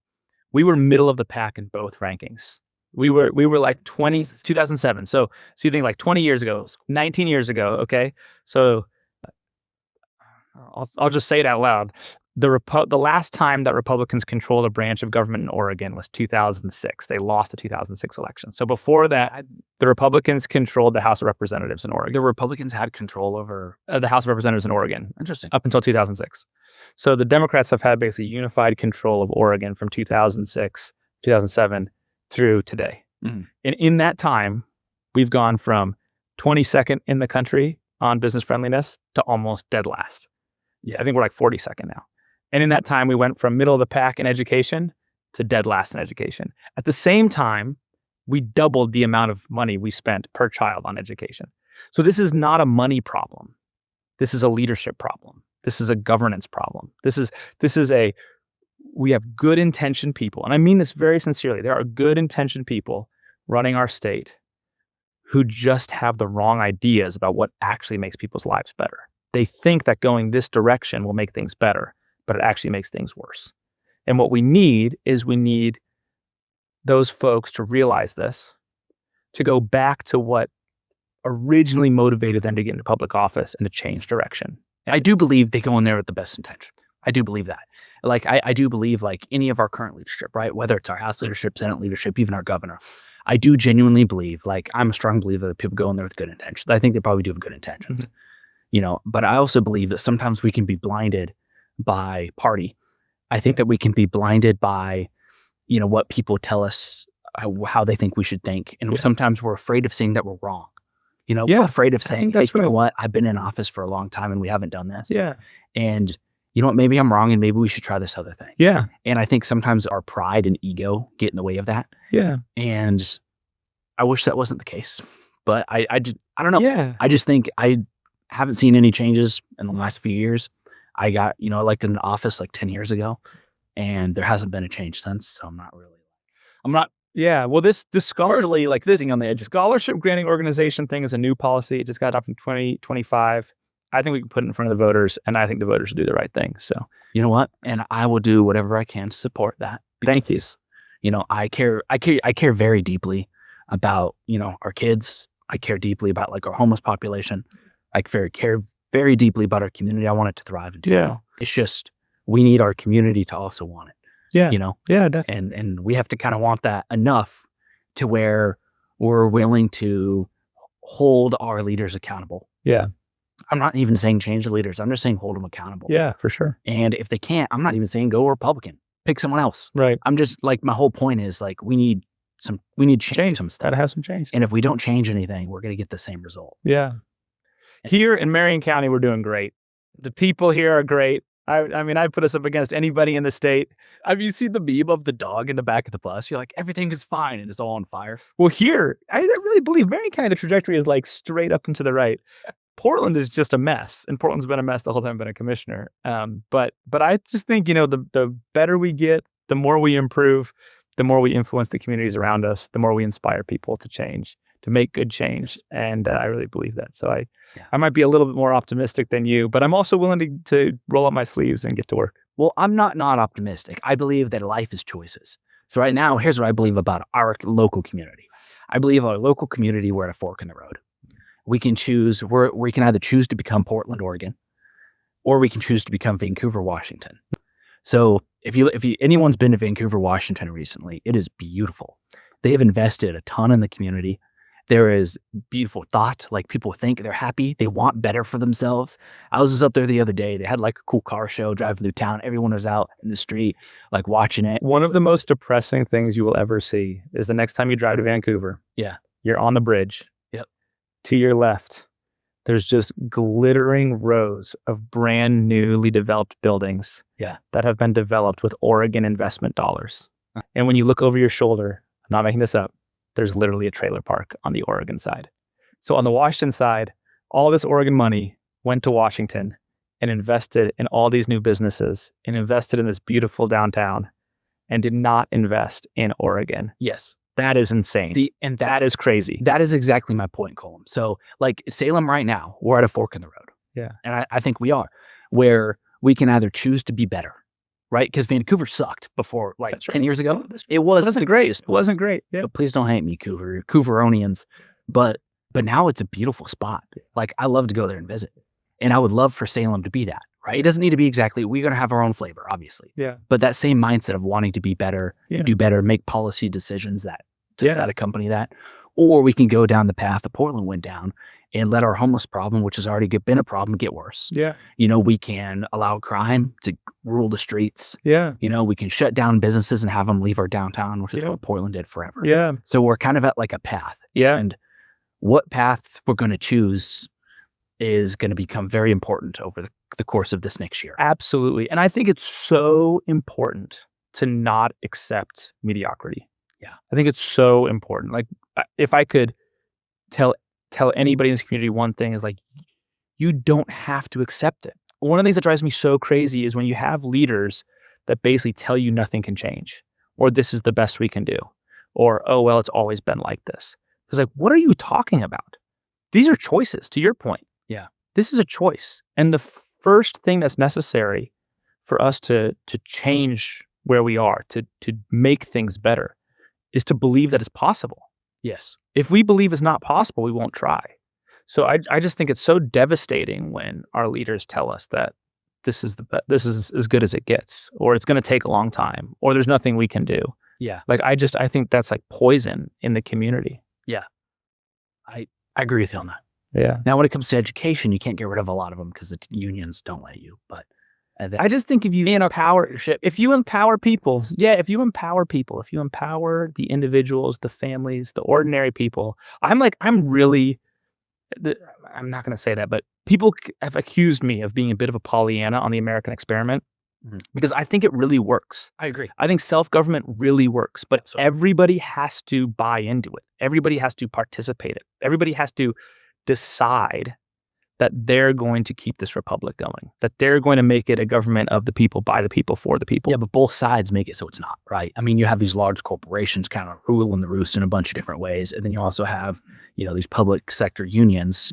We were middle of the pack in both rankings. We were like 2007. So you think like 20 years ago, 19 years ago. Okay. So I'll just say it out loud. The last time that Republicans controlled a branch of government in Oregon was 2006. They lost the 2006 election. So before that, the Republicans controlled the House of Representatives in Oregon. The Republicans had control over the House of Representatives in Oregon. Interesting. Up until 2006. So the Democrats have had basically unified control of Oregon from 2006, 2007 through today. Mm. And in that time, we've gone from 22nd in the country on business friendliness to almost dead last. Yeah, I think we're like 42nd now. And in that time, we went from middle of the pack in education to dead last in education. At the same time, we doubled the amount of money we spent per child on education. So this is not a money problem. This is a leadership problem. This is a governance problem. We have good intentioned people. And I mean this very sincerely. There are good intentioned people running our state who just have the wrong ideas about what actually makes people's lives better. They think that going this direction will make things better, but it actually makes things worse. And what we need those folks to realize this, to go back to what originally motivated them to get into public office and to change direction. I do believe they go in there with the best intention. I do believe that. Like, I do believe, like, any of our current leadership, right? Whether it's our House leadership, Senate leadership, even our governor, I do genuinely believe, like, I'm a strong believer that people go in there with good intentions. I think they probably do have good intentions, but I also believe that sometimes we can be blinded by party. I think that we can be blinded by, what people tell us, how they think we should think. And sometimes we're afraid of saying that we're wrong. We're afraid of saying, hey, you know what? I've been in office for a long time and we haven't done this. Yeah. And you know what? Maybe I'm wrong and maybe we should try this other thing. Yeah. And I think sometimes our pride and ego get in the way of that. Yeah. And I wish that wasn't the case. But I don't know. Yeah. I just think I haven't seen any changes in the last few years. I got, elected in office like 10 years ago and there hasn't been a change since. So I'm not. Yeah. Well, this scholarly, like this thing on the edge, scholarship granting organization thing is a new policy. It just got adopted in 2025. I think we can put it in front of the voters, and I think the voters should do the right thing. So, you know what? And I will do whatever I can to support that. Thank you. I care very deeply about, our kids. I care deeply about like our homeless population. I care very deeply about our community. I want it to thrive and do well. It's just, we need our community to also want it. Yeah. Yeah, definitely. And we have to kind of want that enough to where we're willing to hold our leaders accountable. Yeah. I'm not even saying change the leaders. I'm just saying hold them accountable. Yeah, for sure. And if they can't, I'm not even saying go Republican. Pick someone else. Right. I'm just like, my whole point is like, we need to change some stuff. Gotta have some change. And if we don't change anything, we're going to get the same result. Yeah. Here in Marion County, we're doing great. The people here are great. I mean, I put us up against anybody in the state. Have you seen the meme of the dog in the back of the bus? You're like, everything is fine and it's all on fire. Well, here, I really believe Marion County, the trajectory is like straight up and to the right. Portland is just a mess, and Portland's been a mess the whole time I've been a commissioner. But I just think, the better we get, the more we improve, the more we influence the communities around us, the more we inspire people to change, to make good change. And I really believe that. So I might be a little bit more optimistic than you, but I'm also willing to roll up my sleeves and get to work. Well, I'm not optimistic. I believe that life is choices. So right now, here's what I believe about our local community. I believe our local community, we're at a fork in the road. We can choose, we can either choose to become Portland, Oregon, or we can choose to become Vancouver, Washington. So if anyone's been to Vancouver, Washington recently, it is beautiful. They have invested a ton in the community. There is beautiful thought. Like, people think they're happy. They want better for themselves. I was just up there the other day. They had like a cool car show driving through town. Everyone was out in the street, like, watching it. One of the most depressing things you will ever see is the next time you drive to Vancouver. Yeah. You're on the bridge. Yep. To your left, there's just glittering rows of brand newly developed buildings. Yeah. That have been developed with Oregon investment dollars. And when you look over your shoulder, I'm not making this up, there's literally a trailer park on the Oregon side. So on the Washington side, all this Oregon money went to Washington and invested in all these new businesses and invested in this beautiful downtown and did not invest in Oregon. Yes. That is insane. And that is crazy. That is exactly my point, Colm. So like Salem right now, we're at a fork in the road. Yeah. And I think we are, where we can either choose to be better, right? Because Vancouver sucked before, like 10 years ago. It wasn't great. It wasn't great. Yeah. But please don't hate me, Couveronians. But now it's a beautiful spot. Like, I love to go there and visit. And I would love for Salem to be that, right? It doesn't need to be exactly, we're going to have our own flavor, obviously. Yeah. But that same mindset of wanting to be better, do better, make policy decisions that accompany that. Or we can go down the path that Portland went down and let our homeless problem, which has already been a problem, get worse. Yeah. We can allow crime to rule the streets. Yeah. We can shut down businesses and have them leave our downtown, which is what Portland did forever. Yeah. So we're kind of at like a path. Yeah. And what path we're going to choose is going to become very important over the course of this next year. Absolutely. And I think it's so important to not accept mediocrity. Yeah. I think it's so important. Like, if I could tell anybody in this community one thing, is like, you don't have to accept it. One of the things that drives me so crazy is when you have leaders that basically tell you nothing can change, or this is the best we can do, or, oh, well, it's always been like this. It's like, what are you talking about? These are choices, to your point. Yeah. This is a choice. And the first thing that's necessary for us to change where we are, to make things better, is to believe that it's possible. Yes. If we believe it's not possible, we won't try. So I just think it's so devastating when our leaders tell us that this is as good as it gets, or it's going to take a long time, or there's nothing we can do. Yeah. Like I think that's like poison in the community. Yeah. I agree with you on that. Yeah. Now, when it comes to education, you can't get rid of a lot of them because the unions don't let you. But I just think if you empower people, if you empower the individuals, the families, the ordinary people, I'm not going to say that, but people have accused me of being a bit of a Pollyanna on the American experiment because I think it really works. I agree. I think self-government really works, but everybody has to buy into it. Everybody has to participate in it. Everybody has to decide that they're going to keep this republic going, that they're going to make it a government of the people, by the people, for the people. Yeah, but both sides make it so it's not, right? I mean, you have these large corporations kind of ruling the roost in a bunch of different ways. And then you also have, these public sector unions,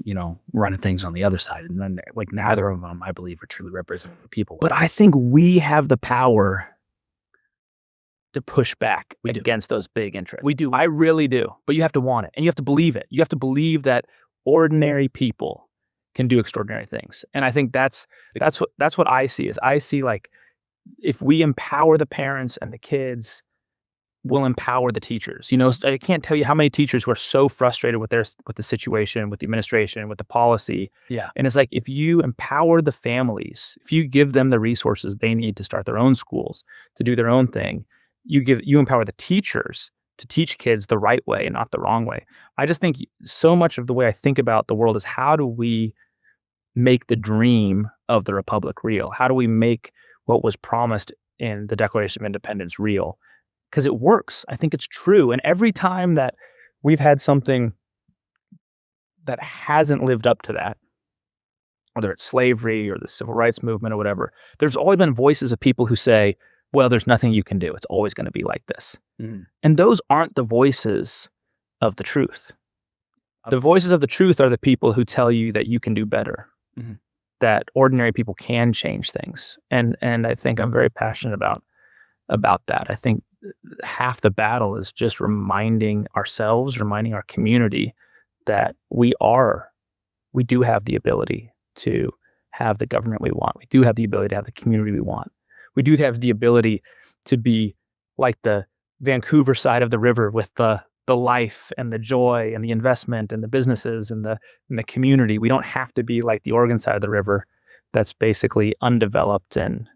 running things on the other side. And then like neither of them, I believe, are truly representing the people. But I think we have the power to push back against those big interests. We do. I really do. But you have to want it, and you have to believe it. You have to believe that ordinary people can do extraordinary things. And I think that's what I see is I see like if we empower the parents and the kids, we'll empower the teachers. I can't tell you how many teachers who are so frustrated with the situation, with the administration, with the policy. Yeah. And it's like if you empower the families, if you give them the resources they need to start their own schools, to do their own thing, you empower the teachers to teach kids the right way and not the wrong way. I just think so much of the way I think about the world is how do we make the dream of the Republic real? How do we make what was promised in the Declaration of Independence real? Because it works. I think it's true. And every time that we've had something that hasn't lived up to that, whether it's slavery or the civil rights movement or whatever, there's always been voices of people who say, well, there's nothing you can do. It's always going to be like this. And those aren't the voices of the truth. The voices of the truth are the people who tell you that you can do better, that ordinary people can change things. And I think I'm very passionate about that. I think half the battle is just reminding ourselves, reminding our community that we do have the ability to have the government we want. We do have the ability to have the community we want. We do have the ability to be like the Vancouver side of the river with the life and the joy and the investment and the businesses and the community. We don't have to be like the Oregon side of the river that's basically undeveloped and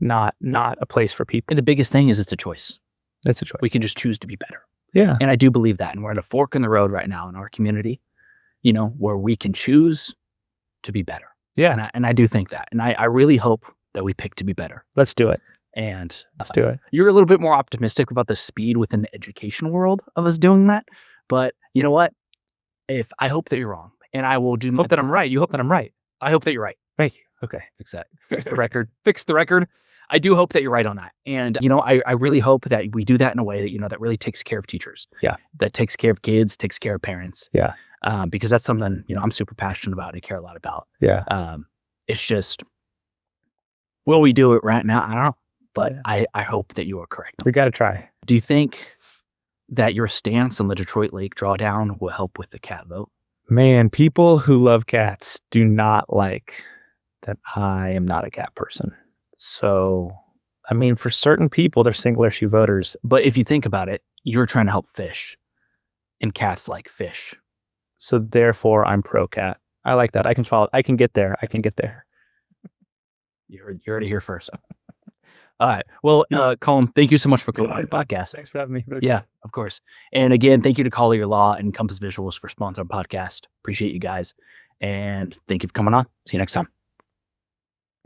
not a place for people. And the biggest thing is it's a choice. It's a choice. We can just choose to be better. Yeah. And I do believe that. And we're at a fork in the road right now in our community, where we can choose to be better. Yeah. And I do think that. And I really hope that we pick to be better. Let's do it. And let's do it. You're a little bit more optimistic about the speed within the education world of us doing that. But you know what? I hope that you're wrong. And I will do hope that I'm right. You hope that I'm right. I hope that you're right. Thank you. Okay. Fix that. Fix the record. Fix the record. I do hope that you're right on that. And, I really hope that we do that in a way that, that really takes care of teachers. Yeah. That takes care of kids, takes care of parents. Yeah. Because that's something, I'm super passionate about and care a lot about. Yeah. It's just, will we do it right now? I don't know. But I hope that you are correct. We got to try. Do you think that your stance on the Detroit Lake Drawdown will help with the cat vote? Man, people who love cats do not like that I am not a cat person. So, I mean, for certain people, they're single issue voters. But if you think about it, you're trying to help fish. And cats like fish. So therefore, I'm pro-cat. I like that. I can follow. I can get there. You heard it here first. All right. Well, Colm, thank you so much for coming on the podcast. Thanks for having me. Yeah, of course. And again, thank you to Collier Law and Compass Visuals for sponsoring the podcast. Appreciate you guys. And thank you for coming on. See you next time.